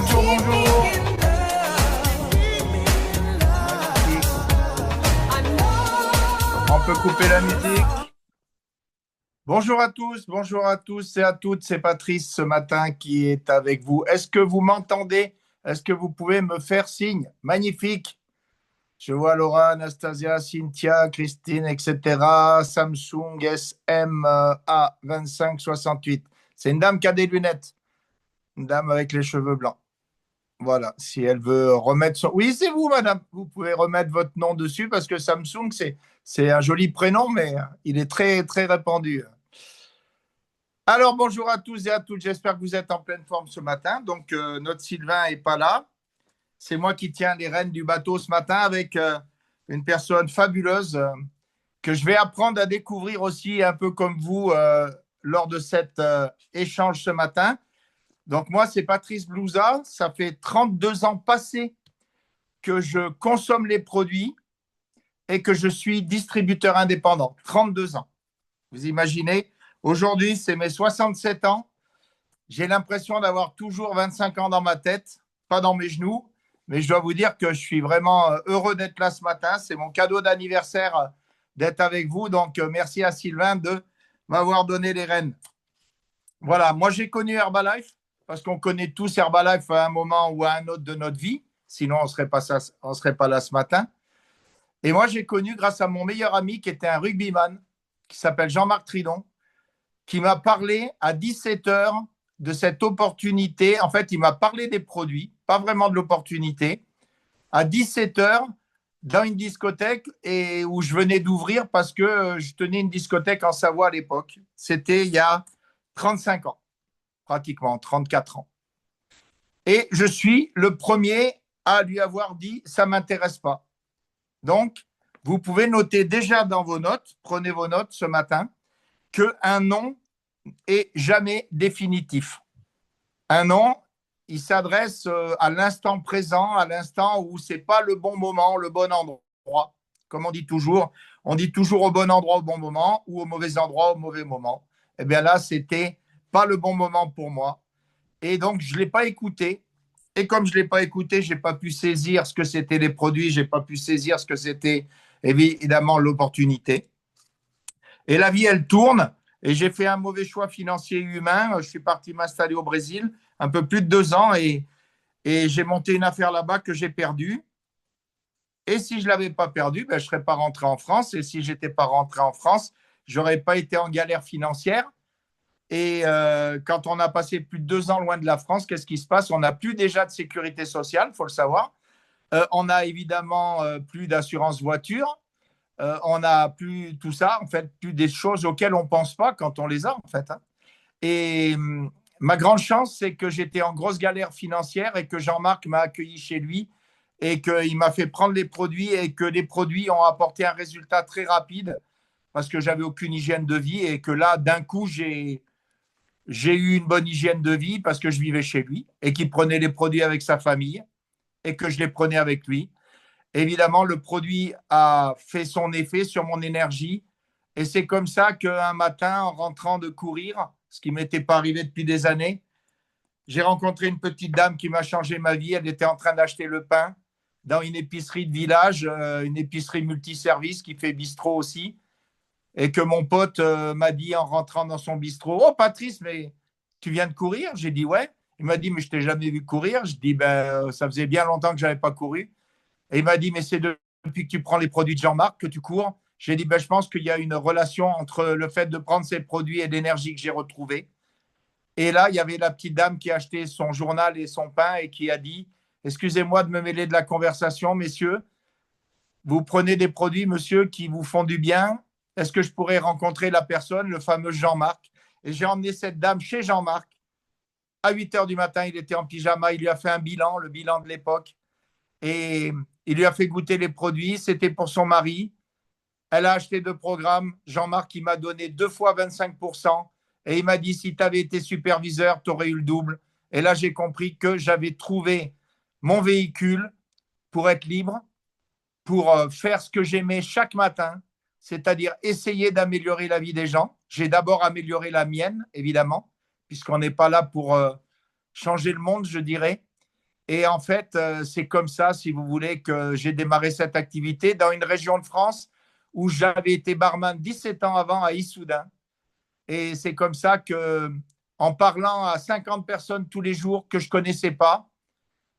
Bonjour, bonjour. On peut couper la musique. Bonjour à tous et à toutes. C'est Patrice ce matin qui est avec vous. Est-ce que vous m'entendez? Est-ce que vous pouvez me faire signe? Magnifique. Je vois Laura, Anastasia, Cynthia, Christine, etc. Samsung SMA 2568. C'est une dame qui a des lunettes. Une dame avec les cheveux blancs. Voilà, si elle veut remettre son... Oui, c'est vous, madame. Vous pouvez remettre votre nom dessus parce que Samsung, c'est un joli prénom, mais il est très, très répandu. Alors, bonjour à tous et à toutes. J'espère que vous êtes en pleine forme ce matin. Donc, notre Sylvain n'est pas là. C'est moi qui tiens les rênes du bateau ce matin avec une personne fabuleuse que je vais apprendre à découvrir aussi un peu comme vous lors de cet échange ce matin. Donc, moi, c'est Patrice Blouza. Ça fait 32 ans passés que je consomme les produits et que je suis distributeur indépendant. 32 ans. Vous imaginez, aujourd'hui, c'est mes 67 ans. J'ai l'impression d'avoir toujours 25 ans dans ma tête, pas dans mes genoux. Mais je dois vous dire que je suis vraiment heureux d'être là ce matin. C'est mon cadeau d'anniversaire d'être avec vous. Donc, merci à Sylvain de m'avoir donné les rênes. Voilà, moi, j'ai connu Herbalife parce qu'on connaît tous Herbalife à un moment ou à un autre de notre vie. Sinon, on ne serait pas là ce matin. Et moi, j'ai connu grâce à mon meilleur ami qui était un rugbyman, qui s'appelle Jean-Marc Tridon, qui m'a parlé à 17 heures de cette opportunité. En fait, il m'a parlé des produits, pas vraiment de l'opportunité, à 17 heures dans une discothèque et où je venais d'ouvrir parce que je tenais une discothèque en Savoie à l'époque. C'était il y a 35 ans, pratiquement 34 ans. Et je suis le premier à lui avoir dit « ça ne m'intéresse pas ». Donc, vous pouvez noter déjà dans vos notes, prenez vos notes ce matin, qu'un non est jamais définitif. Un non, il s'adresse à l'instant présent, à l'instant où ce n'est pas le bon moment, le bon endroit. Comme on dit toujours au bon endroit au bon moment ou au mauvais endroit au mauvais moment. Eh bien là, c'était pas le bon moment pour moi. Et donc, je ne l'ai pas écouté. Et comme je ne l'ai pas écouté, je n'ai pas pu saisir ce que c'était les produits, je n'ai pas pu saisir ce que c'était évidemment l'opportunité. Et la vie, elle tourne. Et j'ai fait un mauvais choix financier et humain. Je suis parti m'installer au Brésil, un peu plus de 2 ans, et j'ai monté une affaire là-bas que j'ai perdue. Et si je ne l'avais pas perdue, ben, je ne serais pas rentré en France. Et si je n'étais pas rentré en France, je n'aurais pas été en galère financière. Et quand on a passé plus de 2 ans loin de la France, qu'est-ce qui se passe? On n'a plus déjà de sécurité sociale, il faut le savoir. On n'a évidemment plus d'assurance voiture. On n'a plus tout ça, en fait, plus des choses auxquelles on ne pense pas quand on les a, en fait. Hein. Et ma grande chance, c'est que j'étais en grosse galère financière et que Jean-Marc m'a accueilli chez lui et qu'il m'a fait prendre les produits et que les produits ont apporté un résultat très rapide parce que j'avais aucune hygiène de vie et que là, d'un coup, j'ai eu une bonne hygiène de vie parce que je vivais chez lui et qu'il prenait les produits avec sa famille et que je les prenais avec lui. Évidemment, le produit a fait son effet sur mon énergie et c'est comme ça qu'un matin, en rentrant de courir, ce qui ne m'était pas arrivé depuis des années, j'ai rencontré une petite dame qui m'a changé ma vie. Elle était en train d'acheter le pain dans une épicerie de village, une épicerie multiservice qui fait bistrot aussi. Et que mon pote m'a dit en rentrant dans son bistrot, oh Patrice, mais tu viens de courir? J'ai dit ouais. Il m'a dit, mais je t'ai jamais vu courir. Je dis, ben, ça faisait bien longtemps que je n'avais pas couru. Et il m'a dit, mais c'est depuis que tu prends les produits de Jean-Marc que tu cours. J'ai dit, ben, je pense qu'il y a une relation entre le fait de prendre ces produits et l'énergie que j'ai retrouvée. Et là, il y avait la petite dame qui a acheté son journal et son pain et qui a dit, excusez-moi de me mêler de la conversation, messieurs. Vous prenez des produits, monsieur, qui vous font du bien. Est-ce que je pourrais rencontrer la personne, le fameux Jean-Marc? Et j'ai emmené cette dame chez Jean-Marc. À 8 heures du matin, il était en pyjama. Il lui a fait un bilan, le bilan de l'époque. Et il lui a fait goûter les produits. C'était pour son mari. Elle a acheté 2 programmes. Jean-Marc, il m'a donné 2 fois 25%. Et il m'a dit, si tu avais été superviseur, tu aurais eu le double. Et là, j'ai compris que j'avais trouvé mon véhicule pour être libre, pour faire ce que j'aimais chaque matin, c'est-à-dire essayer d'améliorer la vie des gens. J'ai d'abord amélioré la mienne, évidemment, puisqu'on n'est pas là pour changer le monde, je dirais. Et en fait, c'est comme ça, si vous voulez, que j'ai démarré cette activité dans une région de France où j'avais été barman 17 ans avant à Issoudun. Et c'est comme ça que, en parlant à 50 personnes tous les jours que je ne connaissais pas,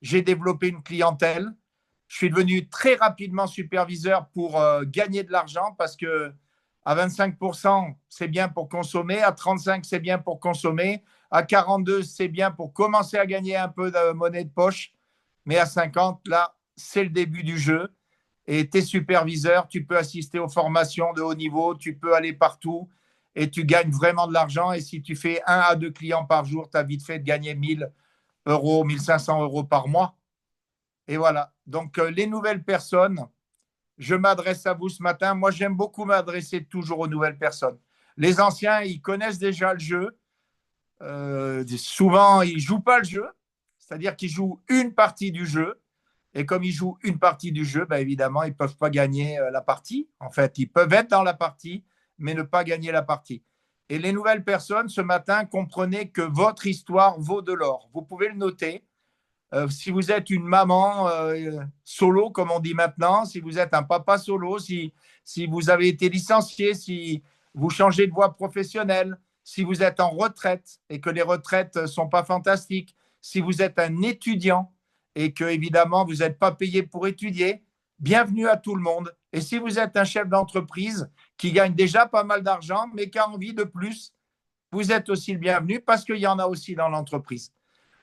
j'ai développé une clientèle. Je suis devenu très rapidement superviseur pour gagner de l'argent parce que à 25%, c'est bien pour consommer. À 35%, c'est bien pour consommer. À 42%, c'est bien pour commencer à gagner un peu de monnaie de poche. Mais à 50%, là, c'est le début du jeu. Et tu es superviseur, tu peux assister aux formations de haut niveau, tu peux aller partout et tu gagnes vraiment de l'argent. Et si tu fais 1 à 2 clients par jour, tu as vite fait de gagner 1 000 euros, 1 500 € par mois. Et voilà. Donc, les nouvelles personnes, je m'adresse à vous ce matin. Moi, j'aime beaucoup m'adresser toujours aux nouvelles personnes. Les anciens, ils connaissent déjà le jeu. Souvent, ils ne jouent pas le jeu. C'est-à-dire qu'ils jouent une partie du jeu. Et comme ils jouent une partie du jeu, ben évidemment, ils ne peuvent pas gagner la partie. En fait, ils peuvent être dans la partie, mais ne pas gagner la partie. Et les nouvelles personnes, ce matin, comprenez que votre histoire vaut de l'or. Vous pouvez le noter. Si vous êtes une maman solo, comme on dit maintenant, si vous êtes un papa solo, si vous avez été licencié, si vous changez de voie professionnelle, si vous êtes en retraite et que les retraites ne sont pas fantastiques, si vous êtes un étudiant et que, évidemment, vous n'êtes pas payé pour étudier, bienvenue à tout le monde. Et si vous êtes un chef d'entreprise qui gagne déjà pas mal d'argent, mais qui a envie de plus, vous êtes aussi le bienvenu parce qu'il y en a aussi dans l'entreprise.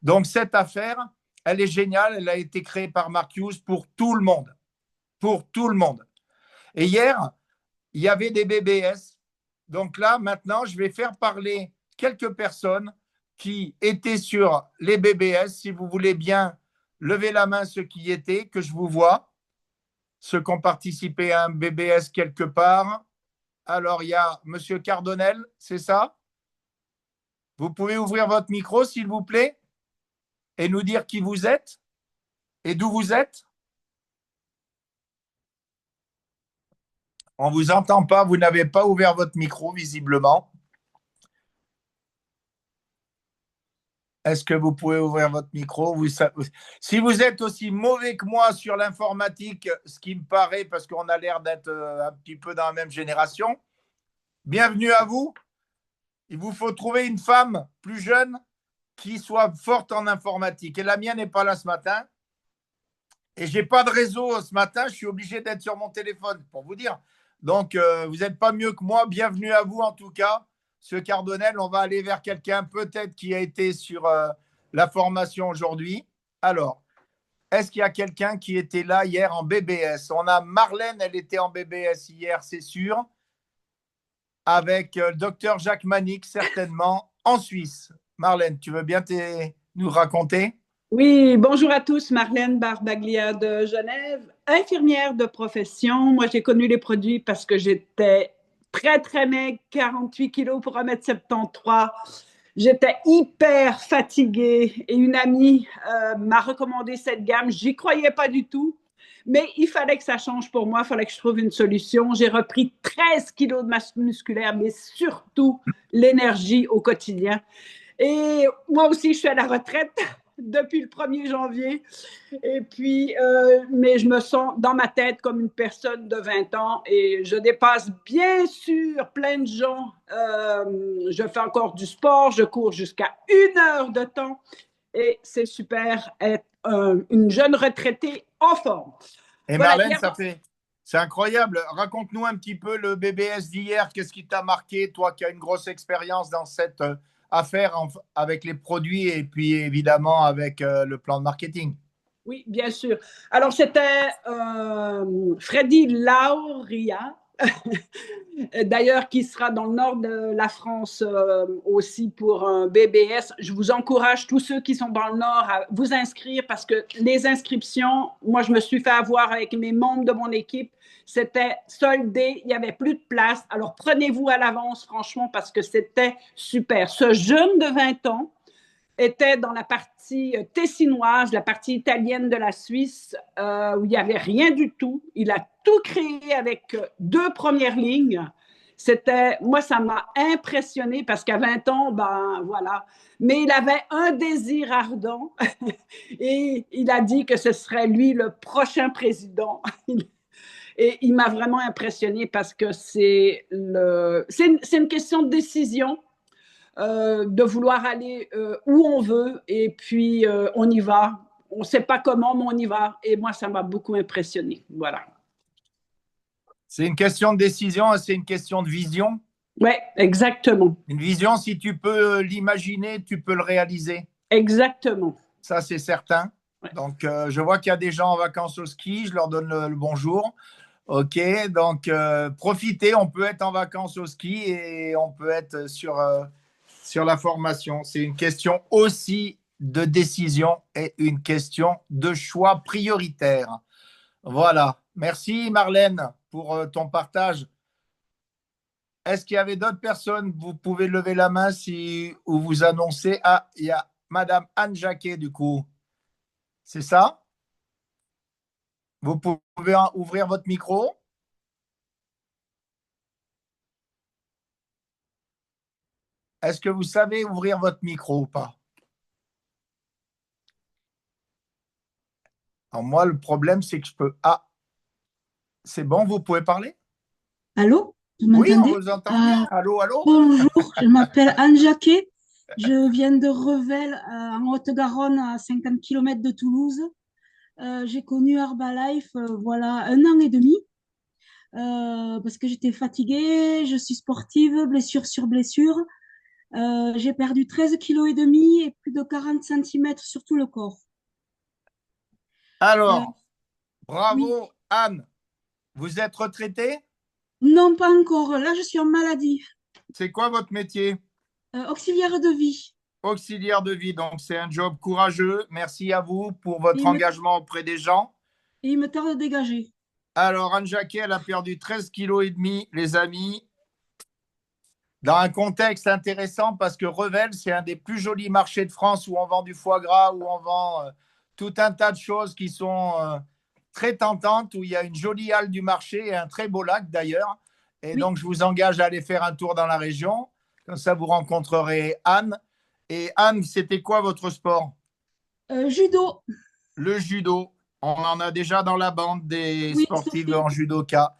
Donc, cette affaire, elle est géniale. Elle a été créée par Mark Hughes pour tout le monde. Pour tout le monde. Et hier, il y avait des BBS. Donc là, maintenant, je vais faire parler quelques personnes qui étaient sur les BBS. Si vous voulez bien lever la main, ceux qui y étaient, que je vous vois. Ceux qui ont participé à un BBS quelque part. Alors, il y a M. Cardonnel, c'est ça? Vous pouvez ouvrir votre micro, s'il vous plaît, et nous dire qui vous êtes et d'où vous êtes? On ne vous entend pas, vous n'avez pas ouvert votre micro, visiblement. Est-ce que vous pouvez ouvrir votre micro? Si vous êtes aussi mauvais que moi sur l'informatique, ce qui me paraît, parce qu'on a l'air d'être un petit peu dans la même génération, bienvenue à vous. Il vous faut trouver une femme plus jeune qui soit forte en informatique. Et la mienne n'est pas là ce matin. Et je n'ai pas de réseau ce matin. Je suis obligé d'être sur mon téléphone, pour vous dire. Donc, vous n'êtes pas mieux que moi. Bienvenue à vous, en tout cas. Ce Cardonnel, on va aller vers quelqu'un peut-être qui a été sur la formation aujourd'hui. Alors, est-ce qu'il y a quelqu'un qui était là hier en BBS? On a Marlène, elle était en BBS hier, c'est sûr, avec le docteur Jacques Manic, certainement, en Suisse. Marlène, tu veux bien nous raconter? Oui, bonjour à tous, Marlène Barbaglia de Genève, infirmière de profession. Moi, j'ai connu les produits parce que j'étais très, très maigre, 48 kilos pour 1,73 m. J'étais hyper fatiguée et une amie m'a recommandé cette gamme. J'y croyais pas du tout, mais il fallait que ça change pour moi, il fallait que je trouve une solution. J'ai repris 13 kilos de masse musculaire, mais surtout l'énergie au quotidien. Et moi aussi, je suis à la retraite depuis le 1er janvier. Et puis, mais je me sens dans ma tête comme une personne de 20 ans et je dépasse bien sûr plein de gens. Je fais encore du sport, je cours jusqu'à 1 heure de temps et c'est super être une jeune retraitée en forme. Et Voilà, Marlène, c'est incroyable. Raconte-nous un petit peu le BBS d'hier. Qu'est-ce qui t'a marqué, toi qui as une grosse expérience dans cette affaire avec les produits et puis évidemment avec le plan de marketing? Oui, bien sûr. Alors, c'était Freddy Lauria, d'ailleurs, qui sera dans le nord de la France aussi pour un BBS. Je vous encourage, tous ceux qui sont dans le nord, à vous inscrire parce que les inscriptions, moi, je me suis fait avoir avec mes membres de mon équipe. C'était soldé, il n'y avait plus de place. Alors, prenez-vous à l'avance, franchement, parce que c'était super. Ce jeune de 20 ans était dans la partie tessinoise, la partie italienne de la Suisse, où il n'y avait rien du tout. Il a tout créé avec 2 premières lignes. Moi, ça m'a impressionné parce qu'à 20 ans, ben voilà. Mais il avait un désir ardent et il a dit que ce serait lui le prochain président. Et il m'a vraiment impressionné parce que c'est une question de décision, de vouloir aller où on veut et puis on y va. On ne sait pas comment, mais on y va. Et moi, ça m'a beaucoup impressionné. Voilà. C'est une question de décision, c'est une question de vision. Oui, exactement. Une vision, si tu peux l'imaginer, tu peux le réaliser. Exactement. Ça, c'est certain. Ouais. Donc, je vois qu'il y a des gens en vacances au ski. Je leur donne le bonjour. OK. Donc, profitez. On peut être en vacances au ski et on peut être sur la formation. C'est une question aussi de décision et une question de choix prioritaire. Voilà. Merci, Marlène, pour ton partage. Est-ce qu'il y avait d'autres personnes? Vous pouvez lever la main ou vous annoncez. Ah, il y a Madame Anne Jacquet, du coup. C'est ça? Vous pouvez ouvrir votre micro. Est-ce que vous savez ouvrir votre micro ou pas? Alors moi, le problème, c'est que je peux. Ah, c'est bon, vous pouvez parler? Allô, vous Oui, on m'entendez? vous entend bien. Allô, allô? Bonjour, je m'appelle Anne Jacquet. Je viens de Revel, en Haute-Garonne, à 50 km de Toulouse. J'ai connu Herbalife, voilà, 1 an et demi, parce que j'étais fatiguée, je suis sportive, blessure sur blessure. J'ai perdu 13,5 kg et plus de 40 centimètres sur tout le corps. Euh, Alors, oui, bravo, Anne. Vous êtes retraitée? non, pas encore. Là, je suis en maladie. C'est quoi votre métier? Auxiliaire de vie. Auxiliaire de vie. Donc, c'est un job courageux. Merci à vous pour votre Et il me, engagement auprès des gens. et il me tarde de dégager. Alors, Anne Jacquet, elle a perdu 13,5 kg, les amis, dans un contexte intéressant parce que Revel, c'est un des plus jolis marchés de France où on vend du foie gras, où on vend tout un tas de choses qui sont très tentantes, où il y a une jolie halle du marché et un très beau lac d'ailleurs. Et Oui, donc, je vous engage à aller faire un tour dans la région. Comme ça, vous rencontrerez Anne. Et Anne, c'était quoi votre sport? judo. Le judo. On en a déjà dans la bande des Oui, sportifs Sophie. en judoka.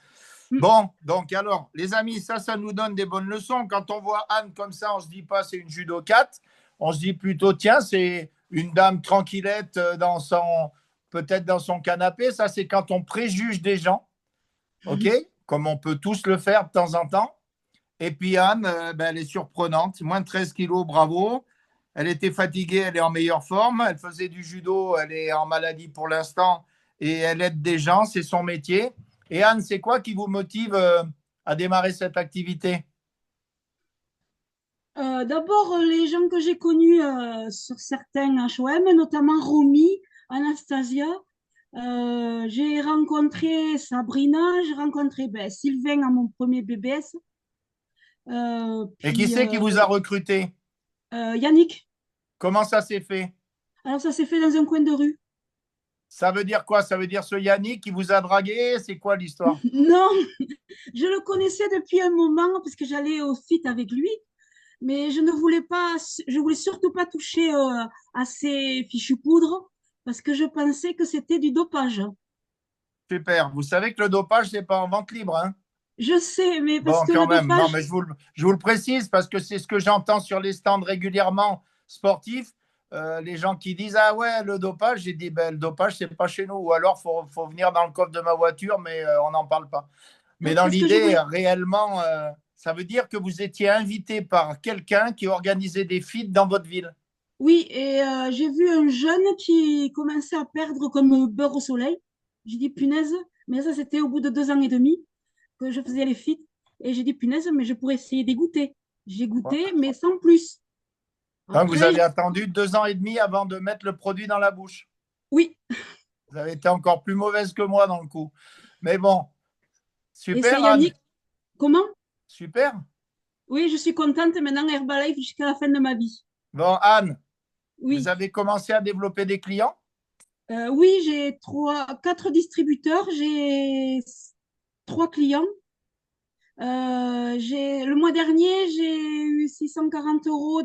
Mm. Bon, donc alors, les amis, ça nous donne des bonnes leçons. Quand on voit Anne comme ça, on ne se dit pas c'est une judokate. On se dit plutôt, tiens, c'est une dame tranquillette peut-être dans son canapé. Ça, c'est quand on préjuge des gens, OK? Comme on peut tous le faire de temps en temps. Et puis Anne, ben, elle est surprenante. Moins de 13 kilos, bravo. Elle était fatiguée, elle est en meilleure forme. Elle faisait du judo, elle est en maladie pour l'instant et elle aide des gens, c'est son métier. Et Anne, c'est quoi qui vous motive à démarrer cette activité? D'abord, les gens que j'ai connus sur certains HOM, notamment Romy, Anastasia. J'ai rencontré Sabrina, j'ai rencontré Sylvain à mon premier BBS, Et qui puis c'est qui vous a recruté? Yannick. Comment ça s'est fait? Alors, ça s'est fait dans un coin de rue. Ça veut dire quoi? Ça veut dire ce Yannick qui vous a dragué? C'est quoi l'histoire? Non, je le connaissais depuis un moment parce que j'allais au FIT avec lui, mais je voulais surtout pas toucher à ces fichus poudres parce que je pensais que c'était du dopage. Super. Vous savez que le dopage, c'est pas en vente libre, hein? Je sais, mais parce Bon, que le quand même. Non, dopage, mais je vous le précise parce que c'est ce que j'entends sur les stands régulièrement sportifs. Les gens qui disent ah ouais, le dopage, j'ai dit ben, le dopage, c'est pas chez nous. Ou alors, faut venir dans le coffre de ma voiture, mais on n'en parle pas. Mais dans c'est ce que je l'idée, voulais. réellement, ça veut dire que vous étiez invité par quelqu'un qui organisait des feats dans votre ville. Oui, et j'ai vu un jeune qui commençait à perdre comme beurre au soleil. J'ai dit punaise, mais ça c'était au bout de 2 ans et demi que je faisais les feats. Et j'ai dit punaise, mais je pourrais essayer d'y goûter. J'ai goûté, mais sans plus. Donc, vous Après, avez attendu 2 ans et demi avant de mettre le produit dans la bouche. oui, Vous avez été encore plus mauvaise que moi dans le coup. Mais bon, et c'est super, Anne. Yannick. Comment? Super. Oui, je suis contente maintenant Herbalife jusqu'à la fin de ma vie. Bon, Anne, vous Oui, avez commencé à développer des clients? Oui, j'ai 4 distributeurs, j'ai 3 clients. Le mois dernier, j'ai eu 640 €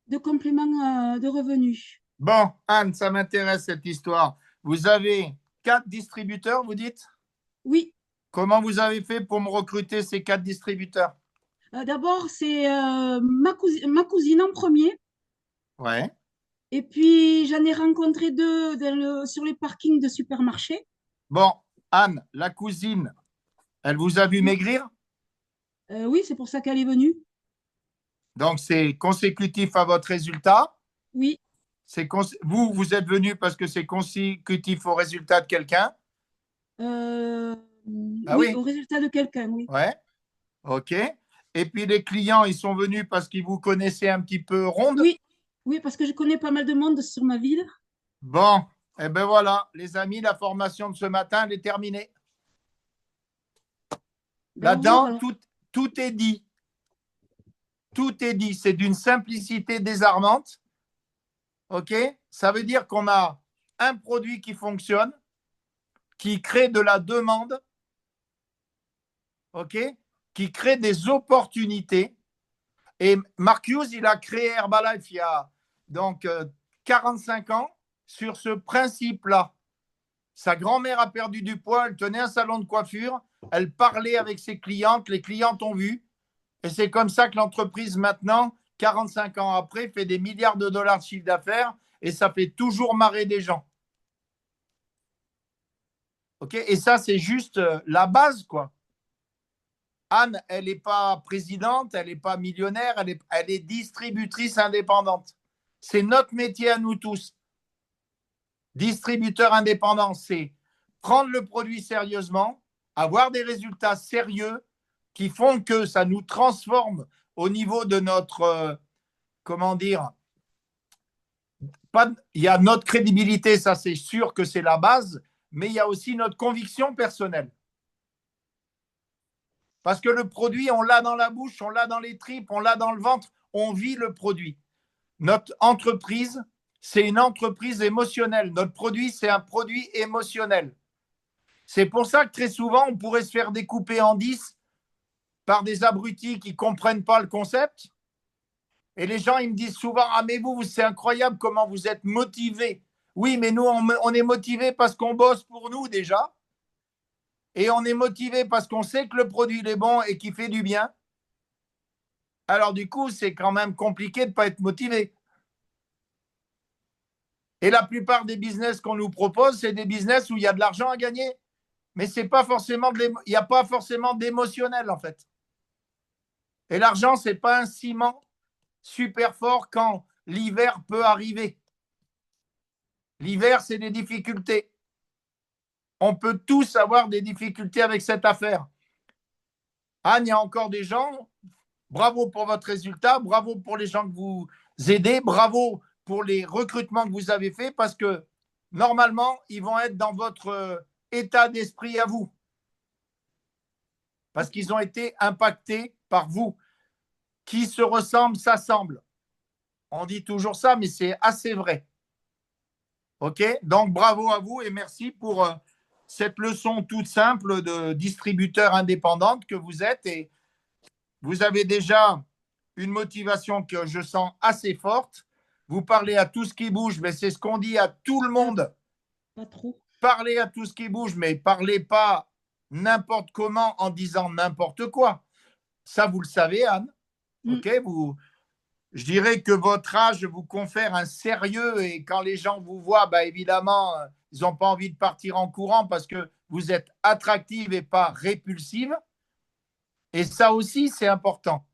de complément de revenus. Bon, Anne, ça m'intéresse cette histoire. Vous avez 4 distributeurs, vous dites? Oui, Comment vous avez fait pour me recruter ces 4 distributeurs? d'abord, c'est ma cousine en premier. Ouais. Et puis, j'en ai rencontré deux sur les parkings de supermarchés. Bon, Anne, la cousine, elle vous a vu Oui, maigrir? oui, c'est pour ça qu'elle est venue. Donc, c'est consécutif à votre résultat. Oui, Vous êtes venu parce que c'est consécutif au résultat de quelqu'un. euh, Ah oui, oui, au résultat de quelqu'un, oui. ouais, ok. Et puis les clients, ils sont venus parce qu'ils vous connaissaient un petit peu ronde. Oui, oui, parce que je connais pas mal de monde sur ma ville. Bon, et ben voilà, les amis, la formation de ce matin, elle est terminée. Ben, au revoir, Là-dedans, alors. tout est dit. Tout est dit. C'est d'une simplicité désarmante. Ok? Ça veut dire qu'on a un produit qui fonctionne, qui crée de la demande, ok? Qui crée des opportunités. Et Mark Hughes, il a créé Herbalife il y a donc 45 ans sur ce principe-là. Sa grand-mère a perdu du poids, elle tenait un salon de coiffure, elle parlait avec ses clientes, les clientes ont vu. Et c'est comme ça que l'entreprise, maintenant, 45 ans après, fait des milliards de dollars de chiffre d'affaires et ça fait toujours marrer des gens. Ok? Et ça, c'est juste la base, quoi. Anne, elle n'est pas présidente, elle n'est pas millionnaire, elle est distributrice indépendante. C'est notre métier à nous tous. Distributeur indépendant, c'est prendre le produit sérieusement, avoir des résultats sérieux qui font que ça nous transforme au niveau de notre, comment dire, il y a notre crédibilité, ça c'est sûr que c'est la base, mais il y a aussi notre conviction personnelle. Parce que le produit, on l'a dans la bouche, on l'a dans les tripes, on l'a dans le ventre, on vit le produit. Notre entreprise, c'est une entreprise émotionnelle. Notre produit, c'est un produit émotionnel. C'est pour ça que très souvent, on pourrait se faire découper en 10 par des abrutis qui ne comprennent pas le concept. Et les gens, ils me disent souvent, ah mais vous, c'est incroyable comment vous êtes motivés. Oui, mais nous, on est motivés parce qu'on bosse pour nous déjà. Et on est motivé parce qu'on sait que le produit est bon et qu'il fait du bien. Alors du coup, c'est quand même compliqué de ne pas être motivé. Et la plupart des business qu'on nous propose, c'est des business où il y a de l'argent à gagner. Mais c'est pas forcément il n'y a pas forcément d'émotionnel en fait. Et l'argent, ce n'est pas un ciment super fort quand l'hiver peut arriver. L'hiver, c'est des difficultés. On peut tous avoir des difficultés avec cette affaire. Anne, il y a encore des gens. Bravo pour votre résultat. Bravo pour les gens que vous aidez. Bravo pour les recrutements que vous avez faits parce que normalement, ils vont être dans votre état d'esprit à vous. Parce qu'ils ont été impactés par vous. Qui se ressemble, s'assemble. On dit toujours ça, mais c'est assez vrai. OK? Donc, bravo à vous et merci pour cette leçon toute simple de distributeur indépendante que vous êtes. Et vous avez déjà une motivation que je sens assez forte. Vous parlez à tout ce qui bouge, mais c'est ce qu'on dit à tout le monde. Pas trop. Parlez à tout ce qui bouge, mais parlez pas n'importe comment en disant n'importe quoi. Ça, vous le savez, Anne. OK? Je dirais que votre âge vous confère un sérieux et quand les gens vous voient, bah évidemment, ils n'ont pas envie de partir en courant parce que vous êtes attractive et pas répulsive. Et ça aussi, c'est important.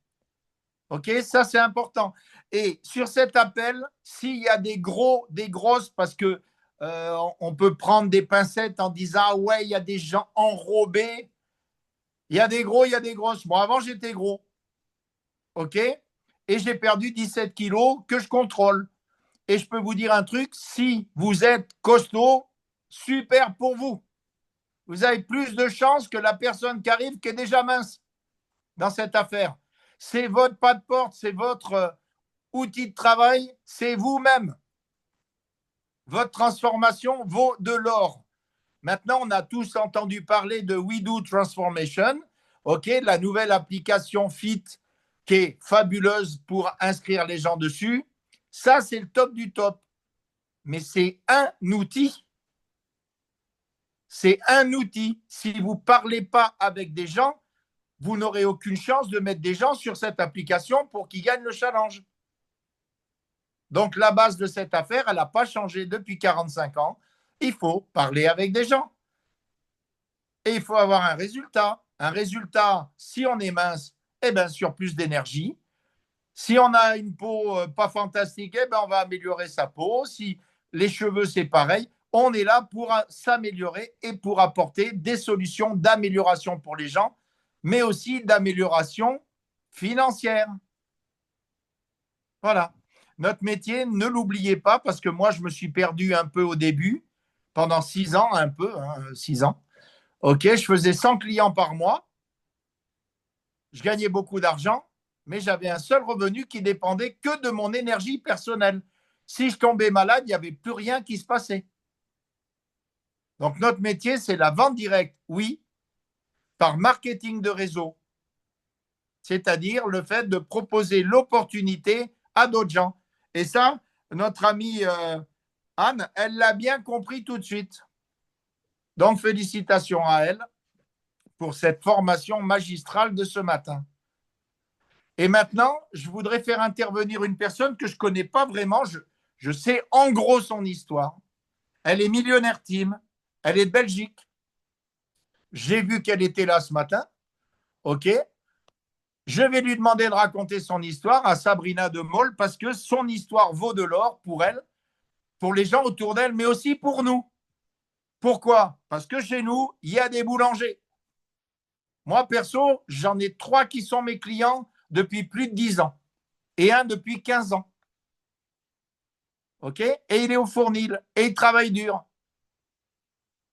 OK? Ça, c'est important. Et sur cet appel, s'il y a des gros, des grosses, parce que on peut prendre des pincettes en disant ah ouais, il y a des gens enrobés. Il y a des gros, il y a des grosses. Bon, avant, j'étais gros. OK? Et j'ai perdu 17 kilos que je contrôle. Et je peux vous dire un truc, si vous êtes costaud, super pour vous. Vous avez plus de chances que la personne qui arrive qui est déjà mince dans cette affaire. C'est votre pas de porte, c'est votre outil de travail, c'est vous-même. Votre transformation vaut de l'or. Maintenant, on a tous entendu parler de We Do Transformation. OK, la nouvelle application Fit qui est fabuleuse pour inscrire les gens dessus. Ça, c'est le top du top. Mais c'est un outil. C'est un outil. Si vous ne parlez pas avec des gens, vous n'aurez aucune chance de mettre des gens sur cette application pour qu'ils gagnent le challenge. Donc, la base de cette affaire, elle n'a pas changé depuis 45 ans. Il faut parler avec des gens. Et il faut avoir un résultat. Un résultat, si on est mince, eh bien, sur plus d'énergie. Si on a une peau pas fantastique, eh bien, on va améliorer sa peau. Si les cheveux, c'est pareil. On est là pour s'améliorer et pour apporter des solutions d'amélioration pour les gens, mais aussi d'amélioration financière. Voilà. Notre métier, ne l'oubliez pas, parce que moi, je me suis perdu un peu au début, pendant 6 ans, un peu, 6 ans. OK, je faisais 100 clients par mois. Je gagnais beaucoup d'argent, mais j'avais un seul revenu qui dépendait que de mon énergie personnelle. Si je tombais malade, il n'y avait plus rien qui se passait. Donc, notre métier, c'est la vente directe, oui, par marketing de réseau. C'est-à-dire le fait de proposer l'opportunité à d'autres gens. Et ça, notre amie Anne, elle l'a bien compris tout de suite. Donc, félicitations à elle pour cette formation magistrale de ce matin. Et maintenant, je voudrais faire intervenir une personne que je ne connais pas vraiment. Je sais en gros son histoire. Elle est millionnaire team. Elle est de Belgique. J'ai vu qu'elle était là ce matin. OK. Je vais lui demander de raconter son histoire à Sabrina de Mol parce que son histoire vaut de l'or pour elle, pour les gens autour d'elle, mais aussi pour nous. Pourquoi? Parce que chez nous, il y a des boulangers. Moi, perso, j'en ai 3 qui sont mes clients depuis plus de 10 ans et un depuis 15 ans. OK? Et il est au Fournil et il travaille dur.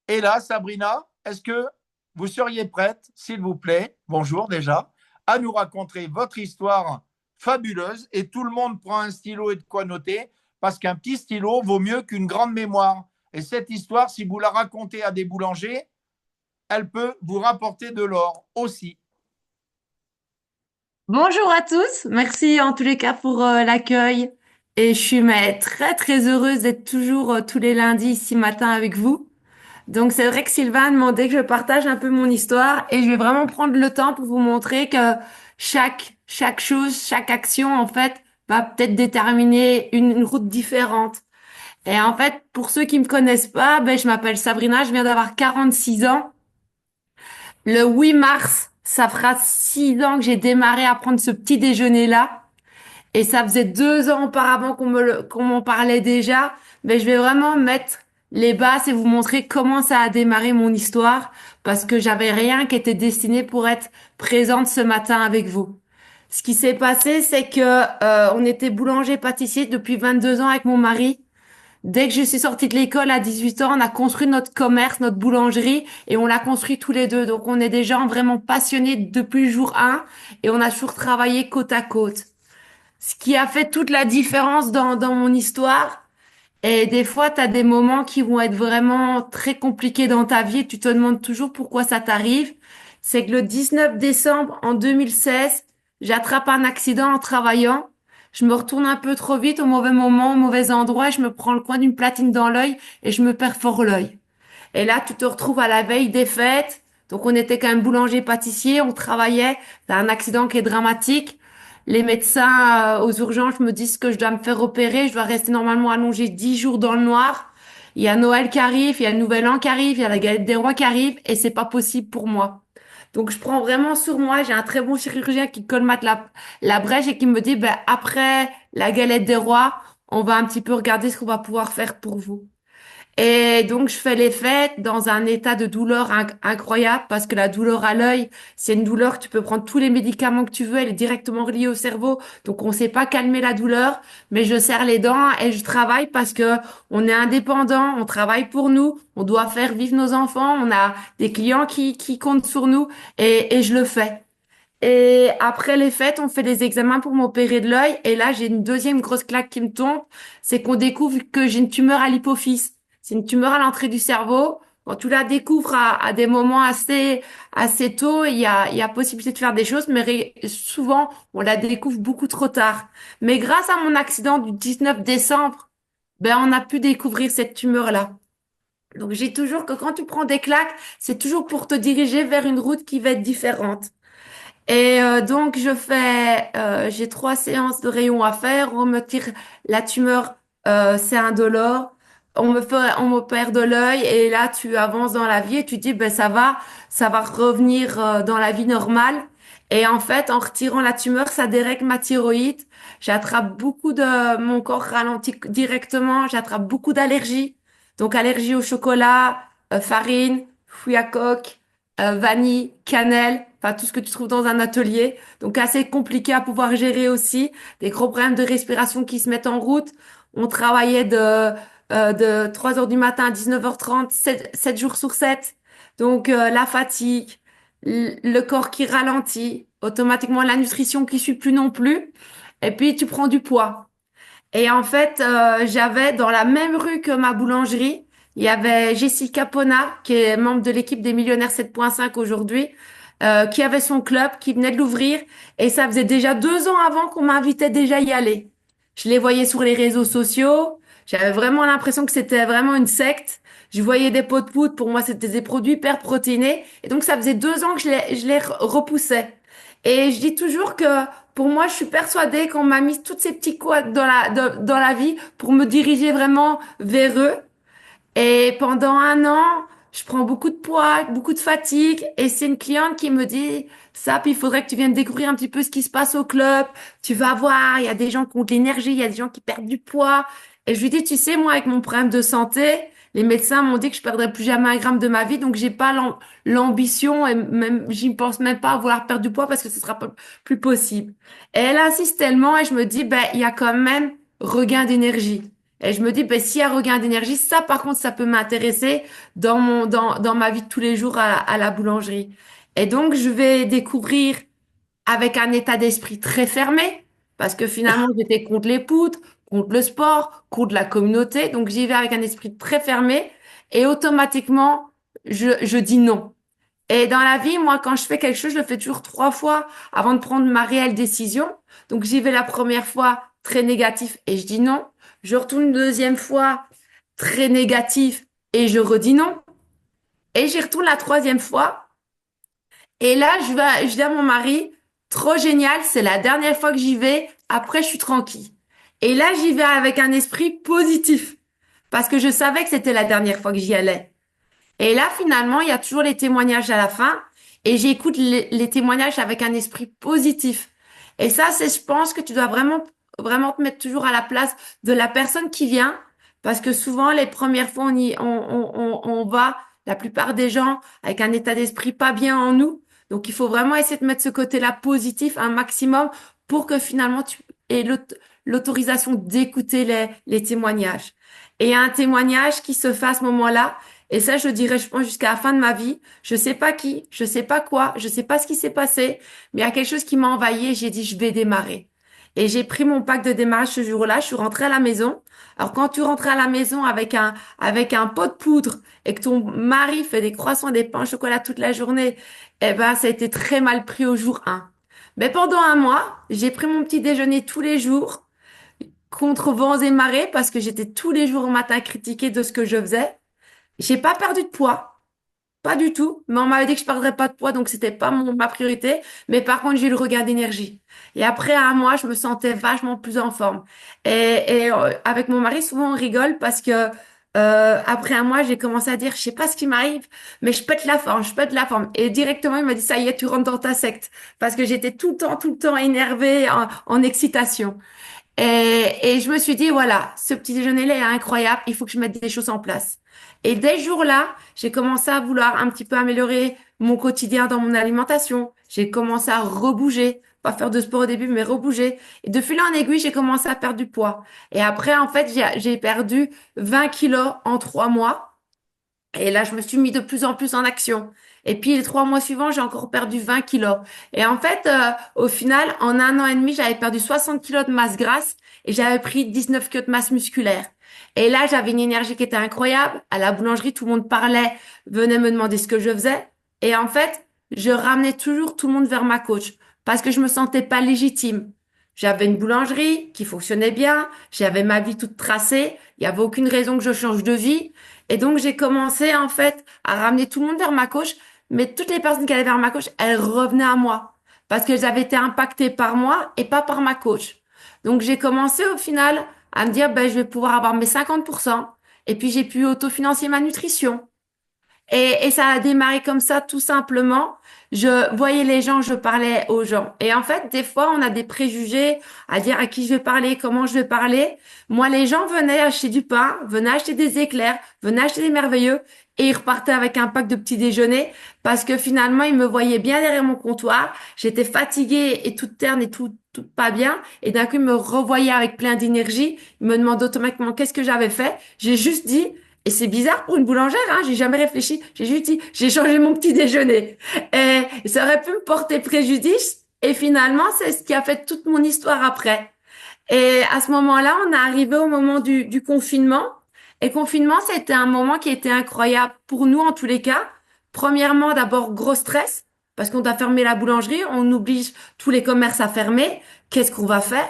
Et là, Sabrina, est-ce que vous seriez prête, s'il vous plaît, bonjour déjà, à nous raconter votre histoire fabuleuse et tout le monde prend un stylo et de quoi noter parce qu'un petit stylo vaut mieux qu'une grande mémoire. Et cette histoire, si vous la racontez à des boulangers, elle peut vous rapporter de l'or aussi. Bonjour à tous, merci en tous les cas pour l'accueil et je suis très très heureuse d'être toujours tous les lundis ici matin avec vous. Donc c'est vrai que Sylvain a demandé que je partage un peu mon histoire et je vais vraiment prendre le temps pour vous montrer que chaque chose, chaque action en fait va peut-être déterminer une route différente. Et en fait, pour ceux qui me connaissent pas, je m'appelle Sabrina, je viens d'avoir 46 ans. Le 8 mars, ça fera 6 ans que j'ai démarré à prendre ce petit déjeuner-là. Et ça faisait 2 ans auparavant qu'on m'en parlait déjà. Mais je vais vraiment mettre les bases et vous montrer comment ça a démarré mon histoire. Parce que j'avais rien qui était destiné pour être présente ce matin avec vous. Ce qui s'est passé, c'est que on était boulanger-pâtissier depuis 22 ans avec mon mari. Dès que je suis sortie de l'école à 18 ans, on a construit notre commerce, notre boulangerie et on l'a construit tous les deux. Donc on est des gens vraiment passionnés depuis le jour 1 et on a toujours travaillé côte à côte. Ce qui a fait toute la différence dans mon histoire. Et des fois, tu as des moments qui vont être vraiment très compliqués dans ta vie et tu te demandes toujours pourquoi ça t'arrive. C'est que le 19 décembre en 2016, j'attrape un accident en travaillant. Je me retourne un peu trop vite au mauvais moment, au mauvais endroit, et je me prends le coin d'une platine dans l'œil et je me perfore l'œil. Et là, tu te retrouves à la veille des fêtes. Donc, on était quand même boulanger-pâtissier, on travaillait. T'as un accident qui est dramatique. Les médecins aux urgences me disent que je dois me faire opérer. Je dois rester normalement allongée 10 jours dans le noir. Il y a Noël qui arrive, il y a le Nouvel An qui arrive, il y a la galette des rois qui arrive et c'est pas possible pour moi. Donc, je prends vraiment sur moi. J'ai un très bon chirurgien qui colmate la brèche et qui me dit, après la galette des rois, on va un petit peu regarder ce qu'on va pouvoir faire pour vous. Et donc, je fais les fêtes dans un état de douleur incroyable parce que la douleur à l'œil, c'est une douleur que tu peux prendre tous les médicaments que tu veux. Elle est directement reliée au cerveau. Donc, on sait pas calmer la douleur, mais je serre les dents et je travaille parce que on est indépendant, on travaille pour nous, on doit faire vivre nos enfants, on a des clients qui comptent sur nous et je le fais. Et après les fêtes, on fait des examens pour m'opérer de l'œil. Et là, j'ai une deuxième grosse claque qui me tombe. C'est qu'on découvre que j'ai une tumeur à l'hypophyse. C'est une tumeur à l'entrée du cerveau Quand tu la découvres à des moments assez tôt, il y a possibilité de faire des choses, mais souvent, on la découvre beaucoup trop tard. Mais grâce à mon accident du 19 décembre, ben, on a pu découvrir cette tumeur-là. Donc, j'ai toujours que quand tu prends des claques, c'est toujours pour te diriger vers une route qui va être différente. Et donc, j'ai 3 séances de rayons à faire. On me tire la tumeur, c'est indolore. On m'opère de l'œil et là, tu avances dans la vie et tu dis, ben ça va revenir dans la vie normale. Et en fait, en retirant la tumeur, ça dérègle ma thyroïde. J'attrape mon corps ralentit directement. J'attrape beaucoup d'allergies. Donc, allergie au chocolat, farine, fruits à coque, vanille, cannelle, enfin tout ce que tu trouves dans un atelier. Donc assez compliqué à pouvoir gérer aussi. Des gros problèmes de respiration qui se mettent en route. On travaillait de 3 heures du matin à 19h30, 7 jours sur 7. Donc la fatigue, le corps qui ralentit, automatiquement la nutrition qui suit plus non plus. Et puis tu prends du poids. Et en fait, j'avais dans la même rue que ma boulangerie, il y avait Jessica Pona, qui est membre de l'équipe des Millionnaires 7.5 aujourd'hui, qui avait son club, qui venait de l'ouvrir. Et ça faisait déjà 2 ans avant qu'on m'invitait déjà à y aller. Je les voyais sur les réseaux sociaux. J'avais vraiment l'impression que c'était vraiment une secte. Je voyais des pots de poudre. Pour moi, c'était des produits hyper protéinés. Et donc, ça faisait 2 ans que je les repoussais. Et je dis toujours que pour moi, je suis persuadée qu'on m'a mis toutes ces petits coups dans la vie pour me diriger vraiment vers eux. Et pendant un an, je prends beaucoup de poids, beaucoup de fatigue. Et c'est une cliente qui me dit, ça, puis il faudrait que tu viennes découvrir un petit peu ce qui se passe au club. Tu vas voir, il y a des gens qui ont de l'énergie, il y a des gens qui perdent du poids. Et je lui dis, tu sais, moi, avec mon problème de santé, les médecins m'ont dit que je perdrais plus jamais 1 gramme de ma vie. Donc, j'ai pas l'ambition et même, j'y pense même pas à vouloir perdre du poids parce que ce sera pas plus possible. Et elle insiste tellement et je me dis, ben, il y a quand même regain d'énergie. Et je me dis, ben, s'il y a regain d'énergie, ça, par contre, ça peut m'intéresser dans ma vie de tous les jours à la boulangerie. Et donc, je vais découvrir avec un état d'esprit très fermé, parce que finalement, j'étais contre les poudres, contre le sport, contre la communauté. Donc, j'y vais avec un esprit très fermé et automatiquement, je dis non. Et dans la vie, moi, quand je fais quelque chose, je le fais toujours 3 fois avant de prendre ma réelle décision. Donc, j'y vais la première fois très négatif et je dis non. Je retourne une deuxième fois très négatif et je redis non. Et j'y retourne la troisième fois. Et là, je dis à mon mari, trop génial, c'est la dernière fois que j'y vais. Après, je suis tranquille. Et là, j'y vais avec un esprit positif parce que je savais que c'était la dernière fois que j'y allais. Et là, finalement, il y a toujours les témoignages à la fin et j'écoute les témoignages avec un esprit positif. Et ça, je pense que tu dois vraiment te mettre toujours à la place de la personne qui vient parce que souvent, les premières fois, on va, la plupart des gens, avec un état d'esprit pas bien en nous. Donc, il faut vraiment essayer de mettre ce côté-là positif un maximum pour que finalement, tu aies l'autorisation d'écouter les témoignages. Et un témoignage qui se fait à ce moment-là, et ça, je le dirais, je pense, jusqu'à la fin de ma vie. Je sais pas qui, je sais pas quoi, je sais pas ce qui s'est passé, mais il y a quelque chose qui m'a envahi et j'ai dit, je vais démarrer. Et j'ai pris mon pack de démarrage ce jour-là, je suis rentrée à la maison. Alors, quand tu rentres à la maison avec un pot de poudre et que ton mari fait des croissants et des pains au chocolat toute la journée, eh ben, ça a été très mal pris au jour 1. Mais pendant un mois, j'ai pris mon petit déjeuner tous les jours, contre vents et marées, parce que j'étais tous les jours au matin critiquée de ce que je faisais. J'ai pas perdu de poids, pas du tout. Mais on m'avait dit que je perdrais pas de poids, donc c'était pas ma priorité. Mais par contre, j'ai eu le regain d'énergie. Et après un mois, je me sentais vachement plus en forme. Et avec mon mari, souvent on rigole parce que après un mois, j'ai commencé à dire, je sais pas ce qui m'arrive, mais je pète la forme, je pète la forme. Et directement, il m'a dit, ça y est, tu rentres dans ta secte, parce que j'étais tout le temps énervée, en excitation. Et je me suis dit, voilà, ce petit déjeuner-là est incroyable, il faut que je mette des choses en place. Et dès ce jour-là, j'ai commencé à vouloir un petit peu améliorer mon quotidien dans mon alimentation. J'ai commencé à rebouger, pas faire de sport au début, mais rebouger. Et de fil en aiguille, j'ai commencé à perdre du poids. Et après, en fait, j'ai perdu 20 kilos en 3 mois. Et là, je me suis mis de plus en plus en action. Et puis, les 3 mois suivants, j'ai encore perdu 20 kilos. Et en fait, au final, en un an et demi, j'avais perdu 60 kilos de masse grasse et j'avais pris 19 kilos de masse musculaire. Et là, j'avais une énergie qui était incroyable. À la boulangerie, tout le monde parlait, venait me demander ce que je faisais. Et en fait, je ramenais toujours tout le monde vers ma coach parce que je me sentais pas légitime. J'avais une boulangerie qui fonctionnait bien, j'avais ma vie toute tracée, il y avait aucune raison que je change de vie. Et donc, j'ai commencé, en fait, à ramener tout le monde vers ma coach, mais toutes les personnes qui allaient vers ma coach, elles revenaient à moi parce qu'elles avaient été impactées par moi et pas par ma coach. Donc, j'ai commencé au final à me dire, ben, je vais pouvoir avoir mes 50%. Et puis, j'ai pu autofinancer ma nutrition. Et ça a démarré comme ça, tout simplement. Je voyais les gens, je parlais aux gens. Et en fait, des fois, on a des préjugés à dire à qui je vais parler, comment je vais parler. Moi, les gens venaient acheter du pain, venaient acheter des éclairs, venaient acheter des merveilleux et ils repartaient avec un pack de petit déjeuner parce que finalement, ils me voyaient bien derrière mon comptoir. J'étais fatiguée et toute terne et tout pas bien. Et d'un coup, ils me revoyaient avec plein d'énergie. Ils me demandaient automatiquement qu'est-ce que j'avais fait. J'ai juste dit, et c'est bizarre pour une boulangère, hein, j'ai jamais réfléchi. J'ai juste dit, j'ai changé mon petit déjeuner. Et ça aurait pu me porter préjudice. Et finalement, c'est ce qui a fait toute mon histoire après. Et à ce moment-là, on est arrivé au moment du confinement. Et confinement, c'était un moment qui était incroyable pour nous en tous les cas. Premièrement, d'abord, gros stress, parce qu'on doit fermer la boulangerie, on oblige tous les commerces à fermer. Qu'est-ce qu'on va faire?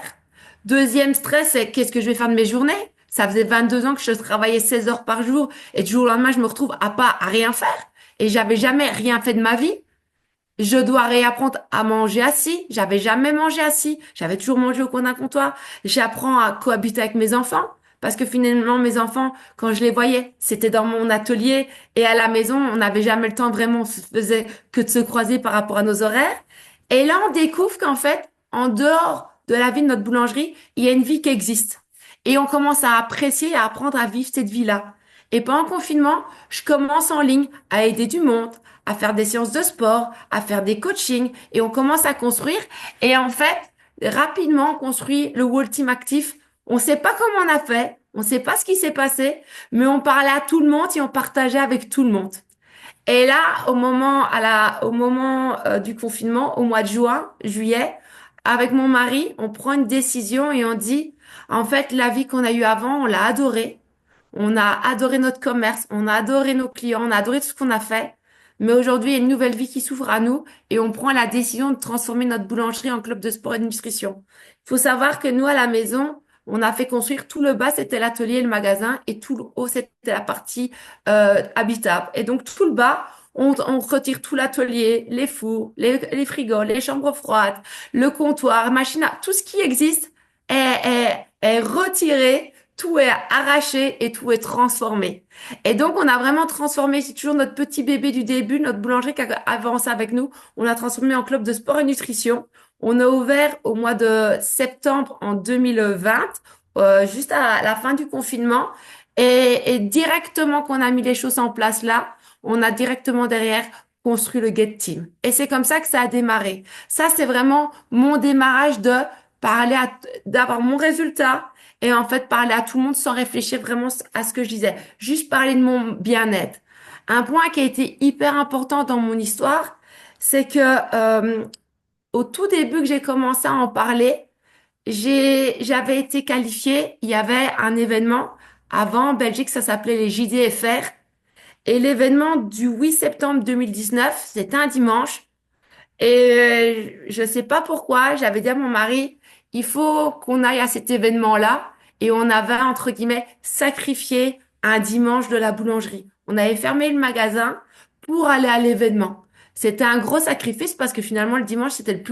Deuxième stress, c'est qu'est-ce que je vais faire de mes journées? Ça faisait 22 ans que je travaillais 16 heures par jour et du jour au lendemain, je me retrouve à rien faire. Et j'avais jamais rien fait de ma vie. Je dois réapprendre à manger assis. J'avais jamais mangé assis. J'avais toujours mangé au coin d'un comptoir. J'apprends à cohabiter avec mes enfants. Parce que finalement, mes enfants, quand je les voyais, c'était dans mon atelier et à la maison, on n'avait jamais le temps vraiment, on se faisait que de se croiser par rapport à nos horaires. Et là, on découvre qu'en fait, en dehors de la vie de notre boulangerie, il y a une vie qui existe. Et on commence à apprécier et à apprendre à vivre cette vie-là. Et pendant le confinement, je commence en ligne à aider du monde, à faire des séances de sport, à faire des coachings et on commence à construire. Et en fait, rapidement, on construit le Wall Team Actif. On ne sait pas comment on a fait, on ne sait pas ce qui s'est passé, mais on parlait à tout le monde et on partageait avec tout le monde. Et là, au moment du confinement, au mois de juin, juillet, avec mon mari, on prend une décision et on dit, en fait, la vie qu'on a eue avant, on l'a adorée. On a adoré notre commerce, on a adoré nos clients, on a adoré tout ce qu'on a fait. Mais aujourd'hui, il y a une nouvelle vie qui s'ouvre à nous et on prend la décision de transformer notre boulangerie en club de sport et de nutrition. Il faut savoir que nous, à la maison, on a fait construire tout le bas, c'était l'atelier et le magasin, et tout le haut, c'était la partie habitable. Et donc, tout le bas, on retire tout l'atelier, les fours, les frigos, les chambres froides, le comptoir, machine à... Tout ce qui existe est retiré, tout est arraché et tout est transformé. Et donc, on a vraiment transformé, c'est toujours notre petit bébé du début, notre boulangerie qui a avancé avec nous. On a transformé en club de sport et nutrition. On a ouvert au mois de septembre en 2020, juste à la fin du confinement. Et directement qu'on a mis les choses en place là, on a directement derrière construit le Get Team. Et c'est comme ça que ça a démarré. Ça, c'est vraiment mon démarrage de parler d'avoir mon résultat et en fait parler à tout le monde sans réfléchir vraiment à ce que je disais. Juste parler de mon bien-être. Un point qui a été hyper important dans mon histoire, c'est que au tout début que j'ai commencé à en parler, j'avais été qualifiée. Il y avait un événement avant en Belgique, ça s'appelait les JDFR. Et l'événement du 8 septembre 2019, c'était un dimanche. Et je sais pas pourquoi, j'avais dit à mon mari, il faut qu'on aille à cet événement-là. Et on avait, entre guillemets, sacrifié un dimanche de la boulangerie. On avait fermé le magasin pour aller à l'événement. C'était un gros sacrifice parce que finalement, le dimanche, c'était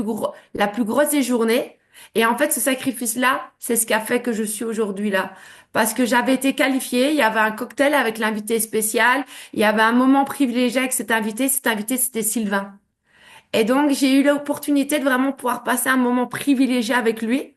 la plus grosse des journées. Et en fait, ce sacrifice-là, c'est ce qui a fait que je suis aujourd'hui là. Parce que j'avais été qualifiée, il y avait un cocktail avec l'invité spécial, il y avait un moment privilégié avec cet invité, c'était Sylvain. Et donc, j'ai eu l'opportunité de vraiment pouvoir passer un moment privilégié avec lui.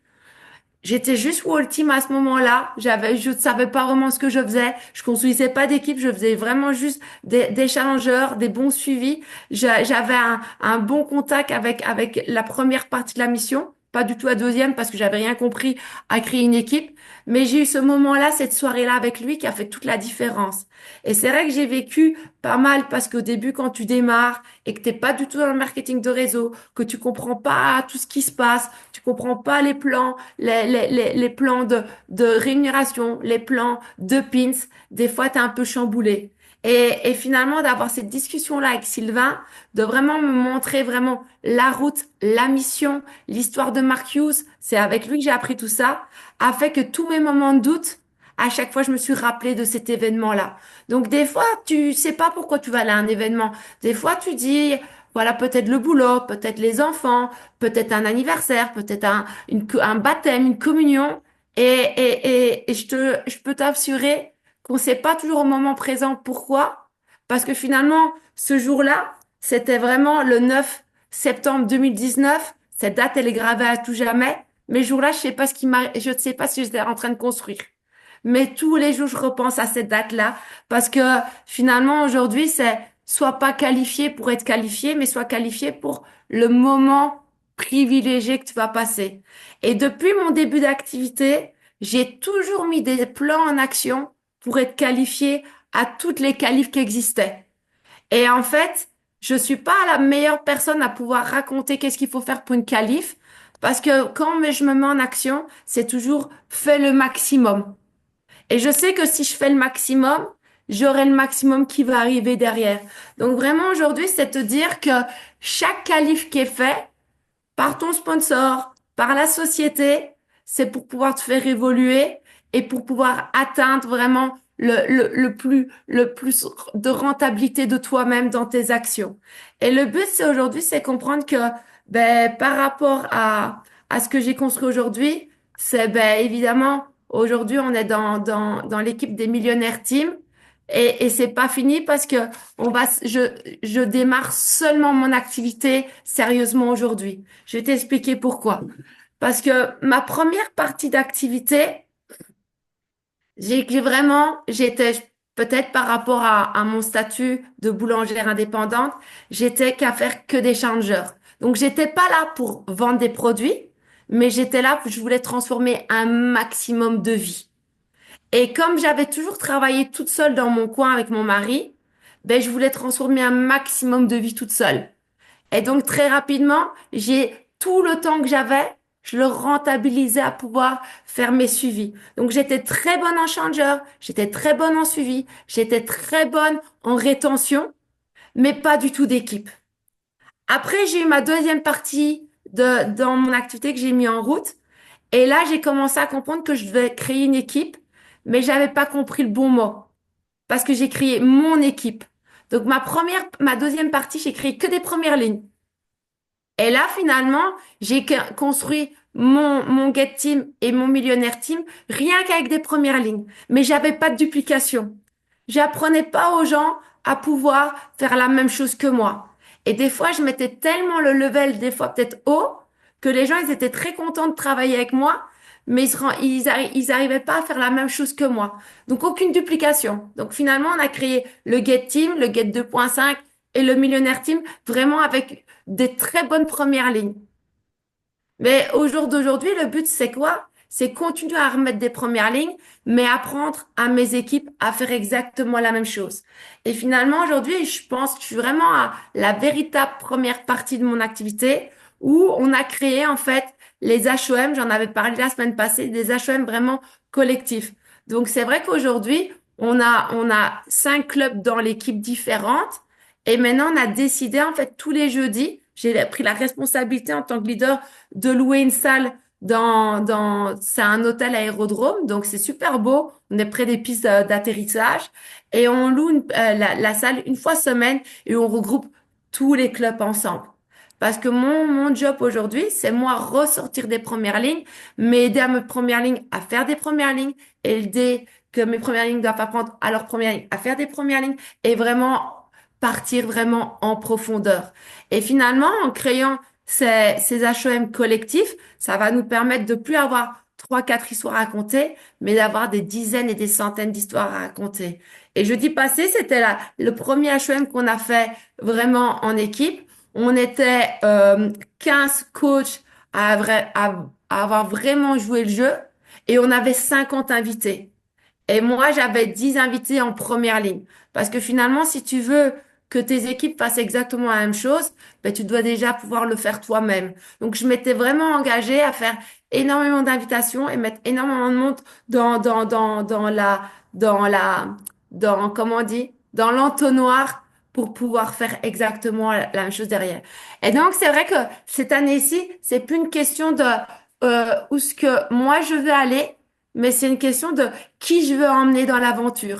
J'étais juste Wall Team à ce moment-là. Je ne savais pas vraiment ce que je faisais. Je construisais pas d'équipe. Je faisais vraiment juste des challengers, des bons suivis. J'avais un bon contact avec la première partie de la mission pas du tout à deuxième parce que j'avais rien compris à créer une équipe. Mais j'ai eu ce moment-là, cette soirée-là avec lui qui a fait toute la différence. Et c'est vrai que j'ai vécu pas mal parce qu'au début, quand tu démarres et que t'es pas du tout dans le marketing de réseau, que tu comprends pas tout ce qui se passe, tu comprends pas les plans, les plans de rémunération, les plans de pins, des fois, t'es un peu chamboulé. Et finalement, d'avoir cette discussion-là avec Sylvain, de vraiment me montrer vraiment la route, la mission, l'histoire de Mark Hughes, c'est avec lui que j'ai appris tout ça, a fait que tous mes moments de doute, à chaque fois, je me suis rappelé de cet événement-là. Donc, des fois, tu sais pas pourquoi tu vas aller à un événement. Des fois, tu dis, voilà, peut-être le boulot, peut-être les enfants, peut-être un anniversaire, peut-être un baptême, une communion. Et je peux t'assurer qu'on sait pas toujours au moment présent pourquoi. Parce que finalement, ce jour-là, c'était vraiment le 9 septembre 2019. Cette date, elle est gravée à tout jamais. Mais ce jour-là, je ne sais pas si j'étais en train de construire. Mais tous les jours, je repense à cette date-là parce que finalement, aujourd'hui, c'est soit pas qualifié pour être qualifié, mais soit qualifié pour le moment privilégié que tu vas passer. Et depuis mon début d'activité, j'ai toujours mis des plans en action pour être qualifié à toutes les qualifs qui existaient. Et en fait, je suis pas la meilleure personne à pouvoir raconter qu'est-ce qu'il faut faire pour une qualif, parce que quand je me mets en action, c'est toujours fais le maximum. Et je sais que si je fais le maximum, j'aurai le maximum qui va arriver derrière. Donc vraiment aujourd'hui, c'est te dire que chaque qualif qui est fait par ton sponsor, par la société, c'est pour pouvoir te faire évoluer et pour pouvoir atteindre vraiment le plus de rentabilité de toi-même dans tes actions. Et le but, c'est aujourd'hui, c'est comprendre que, par rapport à ce que j'ai construit aujourd'hui, c'est, évidemment, aujourd'hui, on est dans l'équipe des millionnaires team. Et c'est pas fini parce que je démarre seulement mon activité sérieusement aujourd'hui. Je vais t'expliquer pourquoi. Parce que ma première partie d'activité, j'étais peut-être par rapport à mon statut de boulangère indépendante, j'étais qu'à faire que des changers. Donc j'étais pas là pour vendre des produits, mais j'étais là, je voulais transformer un maximum de vie. Et comme j'avais toujours travaillé toute seule dans mon coin avec mon mari, je voulais transformer un maximum de vie toute seule. Et donc, très rapidement, j'ai tout le temps que j'avais, je le rentabilisais à pouvoir faire mes suivis. Donc, j'étais très bonne en changer, j'étais très bonne en suivi, j'étais très bonne en rétention, mais pas du tout d'équipe. Après, j'ai eu ma deuxième partie dans mon activité que j'ai mis en route. Et là, j'ai commencé à comprendre que je devais créer une équipe, mais j'avais pas compris le bon mot. Parce que j'ai créé mon équipe. Donc, ma deuxième partie, j'ai créé que des premières lignes. Et là, finalement, construit mon Get Team et mon Millionnaire Team rien qu'avec des premières lignes. Mais j'avais pas de duplication. J'apprenais pas aux gens à pouvoir faire la même chose que moi. Et des fois, je mettais tellement le level, des fois peut-être haut, que les gens, ils étaient très contents de travailler avec moi, mais ils arrivaient pas à faire la même chose que moi. Donc, aucune duplication. Donc, finalement, on a créé le Get Team, le Get 2.5 et le Millionnaire Team, vraiment avec des très bonnes premières lignes. Mais au jour d'aujourd'hui, le but, c'est quoi? C'est continuer à remettre des premières lignes, mais apprendre à mes équipes à faire exactement la même chose. Et finalement, aujourd'hui, je pense que je suis vraiment à la véritable première partie de mon activité où on a créé, en fait, les HOM. J'en avais parlé la semaine passée, des HOM vraiment collectifs. Donc, c'est vrai qu'aujourd'hui, on a 5 clubs dans l'équipe différente. Et maintenant, on a décidé, en fait, tous les jeudis, j'ai pris la responsabilité en tant que leader de louer une salle c'est un hôtel aérodrome, donc c'est super beau. On est près des pistes d'atterrissage et on loue la salle une fois semaine et on regroupe tous les clubs ensemble. Parce que mon job aujourd'hui, c'est moi ressortir des premières lignes, m'aider à mes premières lignes à faire des premières lignes, aider que mes premières lignes doivent apprendre à leurs premières lignes à faire des premières lignes et vraiment partir vraiment en profondeur. Et finalement, en créant ces HOM collectifs, ça va nous permettre de plus avoir 3, 4 histoires à raconter, mais d'avoir des dizaines et des centaines d'histoires à raconter. Et jeudi passé, c'était le premier HOM qu'on a fait vraiment en équipe. On était 15 coachs à avoir vraiment joué le jeu et on avait 50 invités. Et moi, j'avais 10 invités en première ligne. Parce que finalement, si tu veux que tes équipes fassent exactement la même chose, ben, tu dois déjà pouvoir le faire toi-même. Donc, je m'étais vraiment engagée à faire énormément d'invitations et mettre énormément de monde dans, dans, dans, dans la, dans la, comment on dit, dans l'entonnoir pour pouvoir faire exactement la même chose derrière. Et donc, c'est vrai que cette année-ci, c'est plus une question de où ce que moi je veux aller, mais c'est une question de qui je veux emmener dans l'aventure.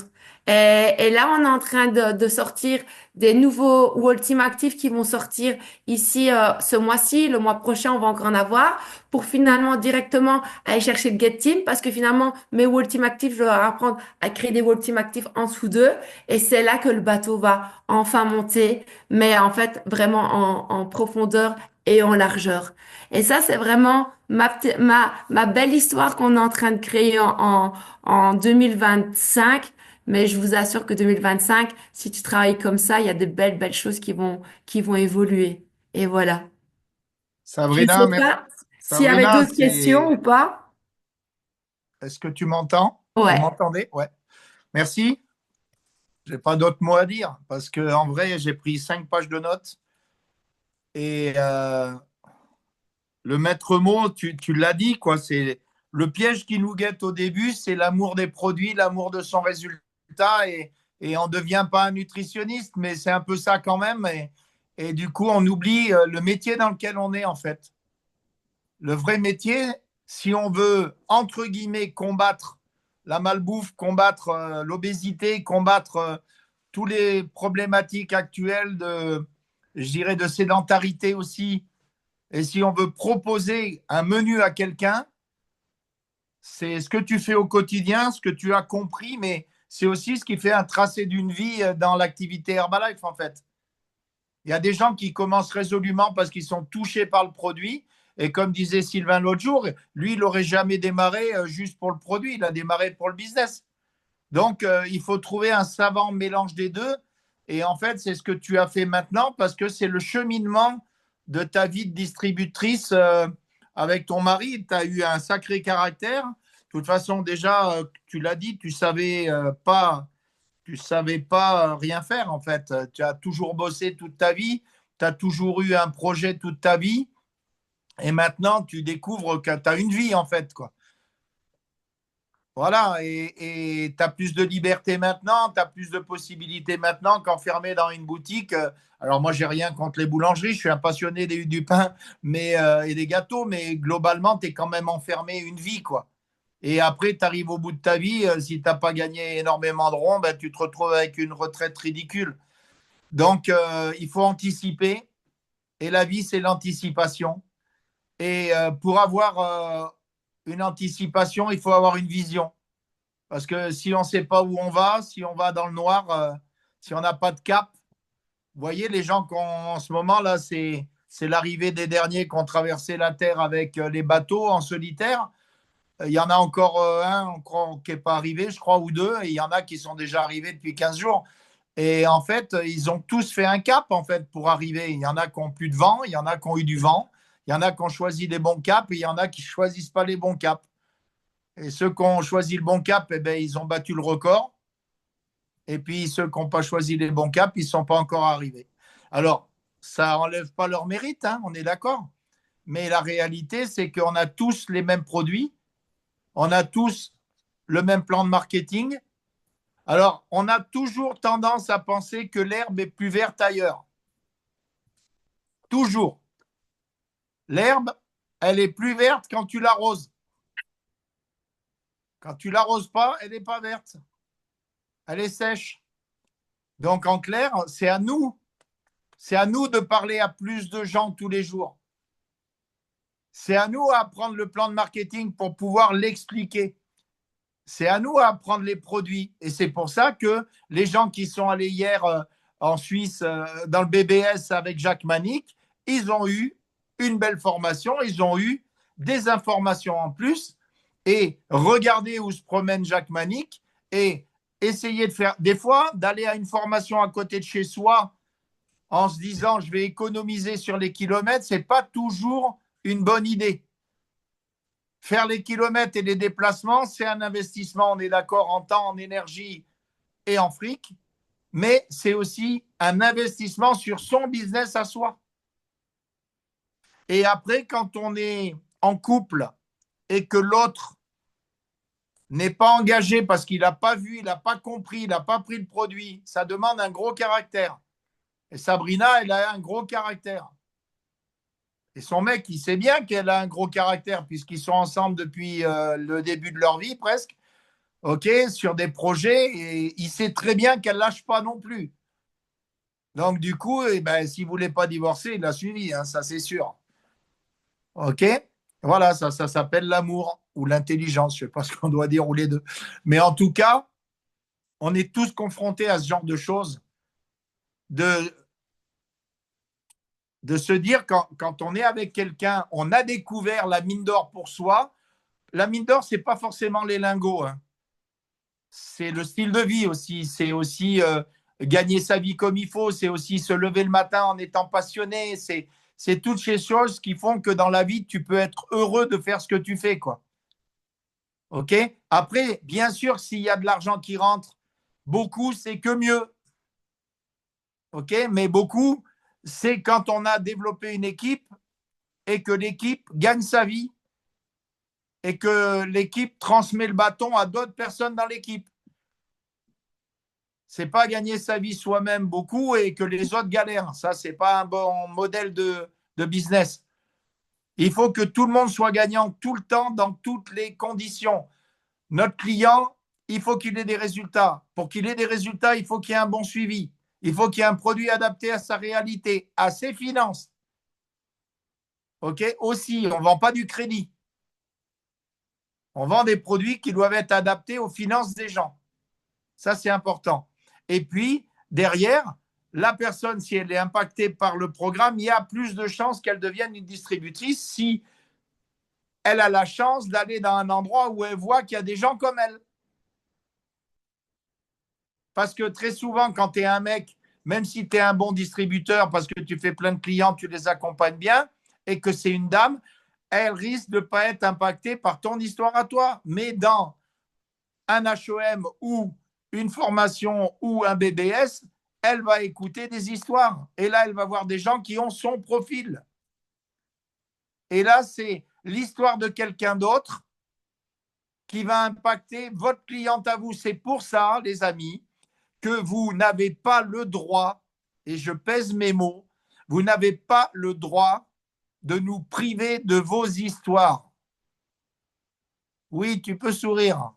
Et là, on est en train de sortir des nouveaux World Team Active qui vont sortir ici ce mois-ci. Le mois prochain, on va encore en avoir pour finalement directement aller chercher le Get Team parce que finalement, mes World Team Active, je dois leur apprendre à créer des World Team Active en dessous d'eux. Et c'est là que le bateau va enfin monter, mais en fait, vraiment en profondeur et en largeur. Et ça, c'est vraiment ma belle histoire qu'on est en train de créer en 2025. Mais je vous assure que 2025, si tu travailles comme ça, il y a de belles, belles choses qui vont évoluer. Et voilà. Je ne Sabrina, sais pas s'il y avait Sabrina, d'autres questions ou pas. est-ce que tu m'entends? Vous Ouais. m'entendez? Ouais. Merci. J'ai pas d'autres mots à dire parce que en vrai, j'ai pris 5 pages de notes et le maître mot, tu l'as dit, quoi. C'est le piège qui nous guette au début, c'est l'amour des produits, l'amour de son résultat et on ne devient pas un nutritionniste, mais c'est un peu ça quand même. Et du coup, on oublie le métier dans lequel on est en fait. Le vrai métier, si on veut, entre guillemets, combattre la malbouffe, combattre l'obésité, combattre toutes les problématiques actuelles je dirais, de sédentarité aussi, et si on veut proposer un menu à quelqu'un, c'est ce que tu fais au quotidien, ce que tu as compris, mais c'est aussi ce qui fait un tracé d'une vie dans l'activité Herbalife, en fait. Il y a des gens qui commencent résolument parce qu'ils sont touchés par le produit. Et comme disait Sylvain l'autre jour, lui, il n'aurait jamais démarré juste pour le produit, il a démarré pour le business. Donc, il faut trouver un savant mélange des deux. Et en fait, c'est ce que tu as fait maintenant parce que c'est le cheminement de ta vie de distributrice avec ton mari. Tu as eu un sacré caractère. De toute façon, déjà, tu l'as dit, tu savais pas rien faire en fait. Tu as toujours bossé toute ta vie, tu as toujours eu un projet toute ta vie. Et maintenant, tu découvres que tu as une vie en fait, quoi. Voilà, et tu as plus de liberté maintenant, tu as plus de possibilités maintenant qu'enfermé dans une boutique. Alors moi, j'ai rien contre les boulangeries, je suis un passionné du pain et des gâteaux, mais globalement, tu es quand même enfermé une vie, quoi. Et après, tu arrives au bout de ta vie, si tu n'as pas gagné énormément de ronds, ben, tu te retrouves avec une retraite ridicule. Donc, il faut anticiper, et la vie, c'est l'anticipation. Et pour avoir une anticipation, il faut avoir une vision. Parce que si on ne sait pas où on va, si on va dans le noir, si on n'a pas de cap, vous voyez, les gens en ce moment, là, c'est l'arrivée des derniers qui ont traversé la Terre avec les bateaux en solitaire. Il y en a encore un qui n'est pas arrivé, je crois, ou deux, et il y en a qui sont déjà arrivés depuis 15 jours. Et en fait, ils ont tous fait un cap, en fait, pour arriver. Il y en a qui ont plus de vent, il y en a qui ont eu du vent, il y en a qui ont choisi des bons caps, et il y en a qui ne choisissent pas les bons caps. Et ceux qui ont choisi le bon cap, eh ben, ils ont battu le record. Et puis ceux qui n'ont pas choisi les bons caps, ils ne sont pas encore arrivés. Alors, ça n'enlève pas leur mérite, hein, on est d'accord. Mais la réalité, c'est qu'on a tous les mêmes produits, on a tous le même plan de marketing. Alors, on a toujours tendance à penser que l'herbe est plus verte ailleurs. Toujours. L'herbe, elle est plus verte quand tu l'arroses. Quand tu l'arroses pas, elle n'est pas verte. Elle est sèche. Donc, en clair, c'est à nous. C'est à nous de parler à plus de gens tous les jours. C'est à nous à apprendre le plan de marketing pour pouvoir l'expliquer. C'est à nous à apprendre les produits. Et c'est pour ça que les gens qui sont allés hier en Suisse dans le BBS avec Jacques Manic, ils ont eu une belle formation, ils ont eu des informations en plus. Et regardez où se promène Jacques Manic et essayez de faire, des fois, d'aller à une formation à côté de chez soi en se disant je vais économiser sur les kilomètres, ce n'est pas toujours une bonne idée. Faire les kilomètres et les déplacements, c'est un investissement, on est d'accord, en temps, en énergie et en fric, mais c'est aussi un investissement sur son business à soi. Et après, quand on est en couple et que l'autre n'est pas engagé parce qu'il n'a pas vu, il n'a pas compris, il n'a pas pris le produit, ça demande un gros caractère. Et Sabrina, elle a un gros caractère. Et son mec, il sait bien qu'elle a un gros caractère puisqu'ils sont ensemble depuis le début de leur vie presque, ok, sur des projets, et il sait très bien qu'elle ne lâche pas non plus. Donc du coup, eh ben, s'il ne voulait pas divorcer, il l'a suivi, hein, ça c'est sûr. Ok, voilà, ça s'appelle l'amour ou l'intelligence, je ne sais pas ce qu'on doit dire ou les deux. Mais en tout cas, on est tous confrontés à ce genre de choses, de se dire quand on est avec quelqu'un, on a découvert la mine d'or pour soi. La mine d'or, ce n'est pas forcément les lingots, hein. C'est le style de vie aussi. C'est aussi gagner sa vie comme il faut. C'est aussi se lever le matin en étant passionné. C'est toutes ces choses qui font que dans la vie, tu peux être heureux de faire ce que tu fais, quoi. OK? Après, bien sûr, s'il y a de l'argent qui rentre, beaucoup, c'est que mieux. OK? Mais beaucoup, c'est quand on a développé une équipe et que l'équipe gagne sa vie et que l'équipe transmet le bâton à d'autres personnes dans l'équipe. C'est pas gagner sa vie soi-même beaucoup et que les autres galèrent. Ça, c'est pas un bon modèle de business. Il faut que tout le monde soit gagnant tout le temps, dans toutes les conditions. Notre client, il faut qu'il ait des résultats. Pour qu'il ait des résultats, il faut qu'il y ait un bon suivi. Il faut qu'il y ait un produit adapté à sa réalité, à ses finances. OK? Aussi, on ne vend pas du crédit. On vend des produits qui doivent être adaptés aux finances des gens. Ça, c'est important. Et puis, derrière, la personne, si elle est impactée par le programme, il y a plus de chances qu'elle devienne une distributrice si elle a la chance d'aller dans un endroit où elle voit qu'il y a des gens comme elle. Parce que très souvent, quand tu es un mec, même si tu es un bon distributeur, parce que tu fais plein de clients, tu les accompagnes bien, et que c'est une dame, elle risque de ne pas être impactée par ton histoire à toi. Mais dans un HOM ou une formation ou un BBS, elle va écouter des histoires. Et là, elle va voir des gens qui ont son profil. Et là, c'est l'histoire de quelqu'un d'autre qui va impacter votre cliente à vous. C'est pour ça, les amis, que vous n'avez pas le droit, et je pèse mes mots, vous n'avez pas le droit de nous priver de vos histoires. Oui, tu peux sourire.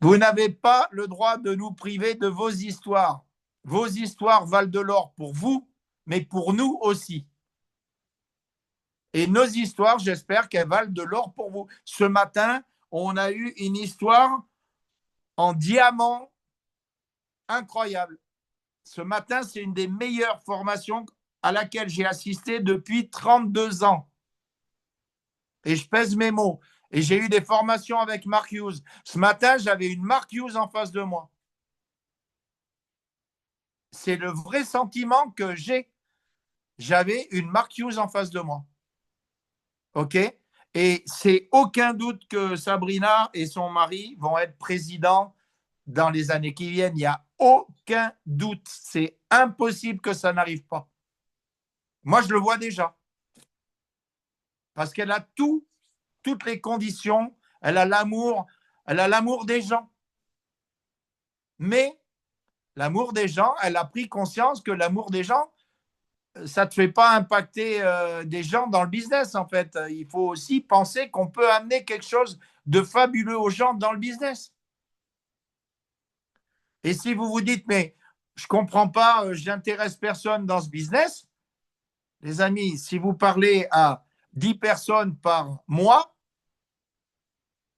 Vous n'avez pas le droit de nous priver de vos histoires. Vos histoires valent de l'or pour vous, mais pour nous aussi. Et nos histoires, j'espère qu'elles valent de l'or pour vous. Ce matin, on a eu une histoire en diamant incroyable. Ce matin, c'est une des meilleures formations à laquelle j'ai assisté depuis 32 ans. Et je pèse mes mots. Et j'ai eu des formations avec Mark Hughes. Ce matin, j'avais une Mark Hughes en face de moi. C'est le vrai sentiment que j'ai. J'avais une Mark Hughes en face de moi. OK? Et c'est aucun doute que Sabrina et son mari vont être présidents dans les années qui viennent. Il n'y a aucun doute. C'est impossible que ça n'arrive pas. Moi, je le vois déjà. Parce qu'elle a toutes les conditions. Elle a l'amour des gens. Mais l'amour des gens, elle a pris conscience que l'amour des gens, ça ne te fait pas impacter des gens dans le business, en fait. Il faut aussi penser qu'on peut amener quelque chose de fabuleux aux gens dans le business. Et si vous vous dites, mais je ne comprends pas, je n'intéresse personne dans ce business, les amis, si vous parlez à 10 personnes par mois,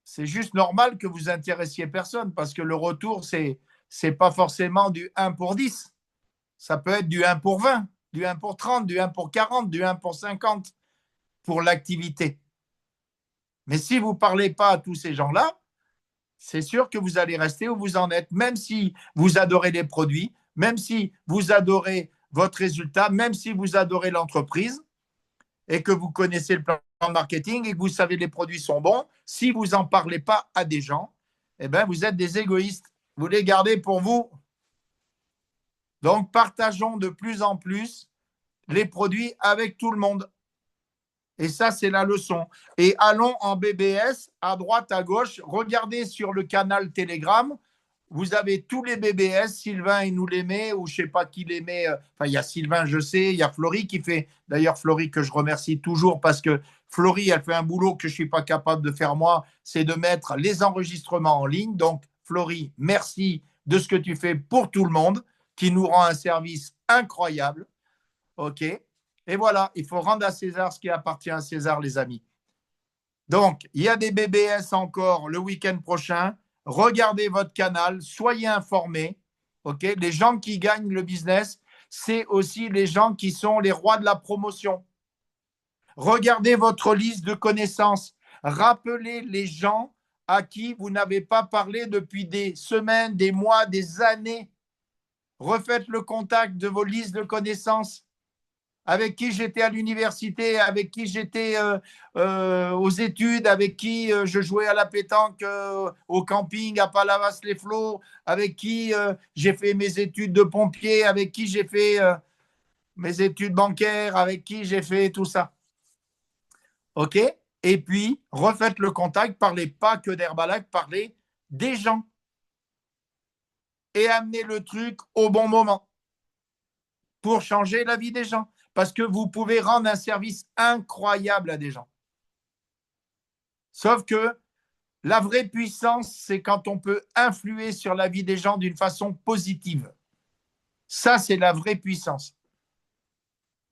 c'est juste normal que vous intéressiez personne parce que le retour, c'est pas forcément du 1 pour 10. Ça peut être du 1 pour 20, du 1 pour 30, du 1 pour 40, du 1 pour 50 pour l'activité. Mais si vous ne parlez pas à tous ces gens-là, c'est sûr que vous allez rester où vous en êtes, même si vous adorez les produits, même si vous adorez votre résultat, même si vous adorez l'entreprise. et que vous connaissez le plan de marketing et que vous savez que les produits sont bons, si vous n'en parlez pas à des gens, eh ben, vous êtes des égoïstes. Vous les gardez pour vous. Donc, partageons de plus en plus les produits avec tout le monde. Et ça, c'est la leçon. Et allons en BBS, à droite, à gauche. Regardez sur le canal Telegram. Vous avez tous les BBS. Sylvain, il nous les met, ou je ne sais pas qui les met. Enfin, il y a Sylvain, je sais. Il y a Florie qui fait. D'ailleurs, Florie, que je remercie toujours parce que Florie, elle fait un boulot que je ne suis pas capable de faire moi. C'est de mettre les enregistrements en ligne. Donc, Florie, merci de ce que tu fais pour tout le monde, qui nous rend un service incroyable. OK? Et voilà, il faut rendre à César ce qui appartient à César, les amis. Donc, il y a des BBS encore le week-end prochain. Regardez votre canal, soyez informés. OK? Les gens qui gagnent le business, c'est aussi les gens qui sont les rois de la promotion. Regardez votre liste de connaissances. Rappelez les gens à qui vous n'avez pas parlé depuis des semaines, des mois, des années. Refaites le contact de vos listes de connaissances. Avec qui j'étais à l'université, avec qui j'étais aux études, avec qui je jouais à la pétanque au camping à Palavas-les-Flots, avec qui j'ai fait mes études de pompier, avec qui j'ai fait mes études bancaires, avec qui j'ai fait tout ça. OK? Et puis, refaites le contact, parlez pas que d'Herbalife, parlez des gens. Et amenez le truc au bon moment pour changer la vie des gens. Parce que vous pouvez rendre un service incroyable à des gens. Sauf que la vraie puissance, c'est quand on peut influer sur la vie des gens d'une façon positive. Ça, c'est la vraie puissance.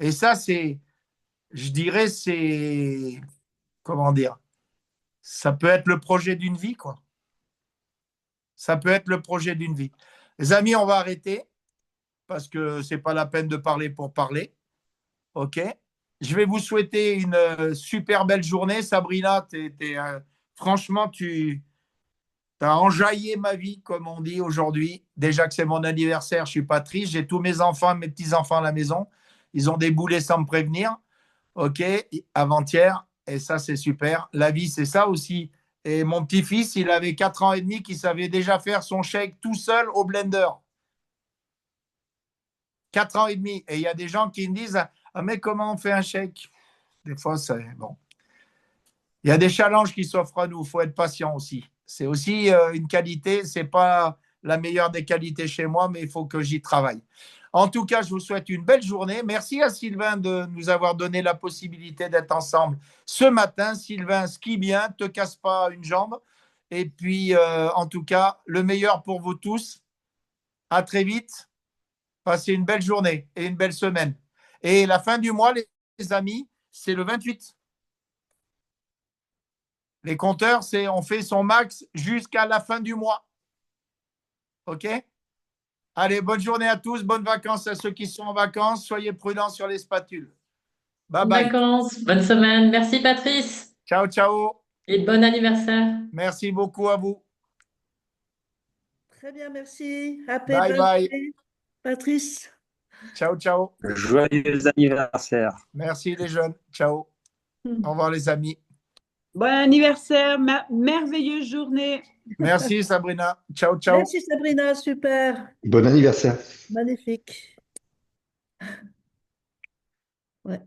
Et ça, c'est, je dirais, c'est, comment dire, ça peut être le projet d'une vie, quoi. Ça peut être le projet d'une vie. Les amis, on va arrêter parce que ce n'est pas la peine de parler pour parler. OK? Je vais vous souhaiter une super belle journée. Sabrina, franchement, tu as enjaillé ma vie, comme on dit aujourd'hui. Déjà que c'est mon anniversaire, je ne suis pas triste. J'ai tous mes enfants, mes petits-enfants à la maison. Ils ont déboulé sans me prévenir. OK? Avant-hier. Et ça, c'est super. La vie, c'est ça aussi. Et mon petit-fils, il avait 4 ans et demi, qui savait déjà faire son shake tout seul au blender. 4 ans et demi. Et il y a des gens qui me disent « Ah, mais comment on fait un shake ?» Des fois, c'est bon. Il y a des challenges qui s'offrent à nous. Il faut être patient aussi. C'est aussi une qualité. Ce n'est pas la meilleure des qualités chez moi, mais il faut que j'y travaille. En tout cas, je vous souhaite une belle journée. Merci à Sylvain de nous avoir donné la possibilité d'être ensemble ce matin. Sylvain, skie bien, ne te casse pas une jambe. Et puis, en tout cas, le meilleur pour vous tous. À très vite. Passez une belle journée et une belle semaine. Et la fin du mois, les amis, c'est le 28. Les compteurs, c'est on fait son max jusqu'à la fin du mois. OK? Allez, bonne journée à tous, bonnes vacances à ceux qui sont en vacances. Soyez prudents sur les spatules. Bye Bonnes bye. vacances, bonne semaine. Merci Patrice Ciao, ciao. et bon anniversaire. Merci beaucoup à vous. Très bien, merci. Happy Bye bye. birthday, Patrice. Ciao, ciao. Joyeux anniversaire. Merci les jeunes. Ciao. Au revoir les amis. Bon anniversaire, merveilleuse journée. Merci Sabrina. Ciao, ciao. Merci Sabrina, super, Bon anniversaire. magnifique. Ouais.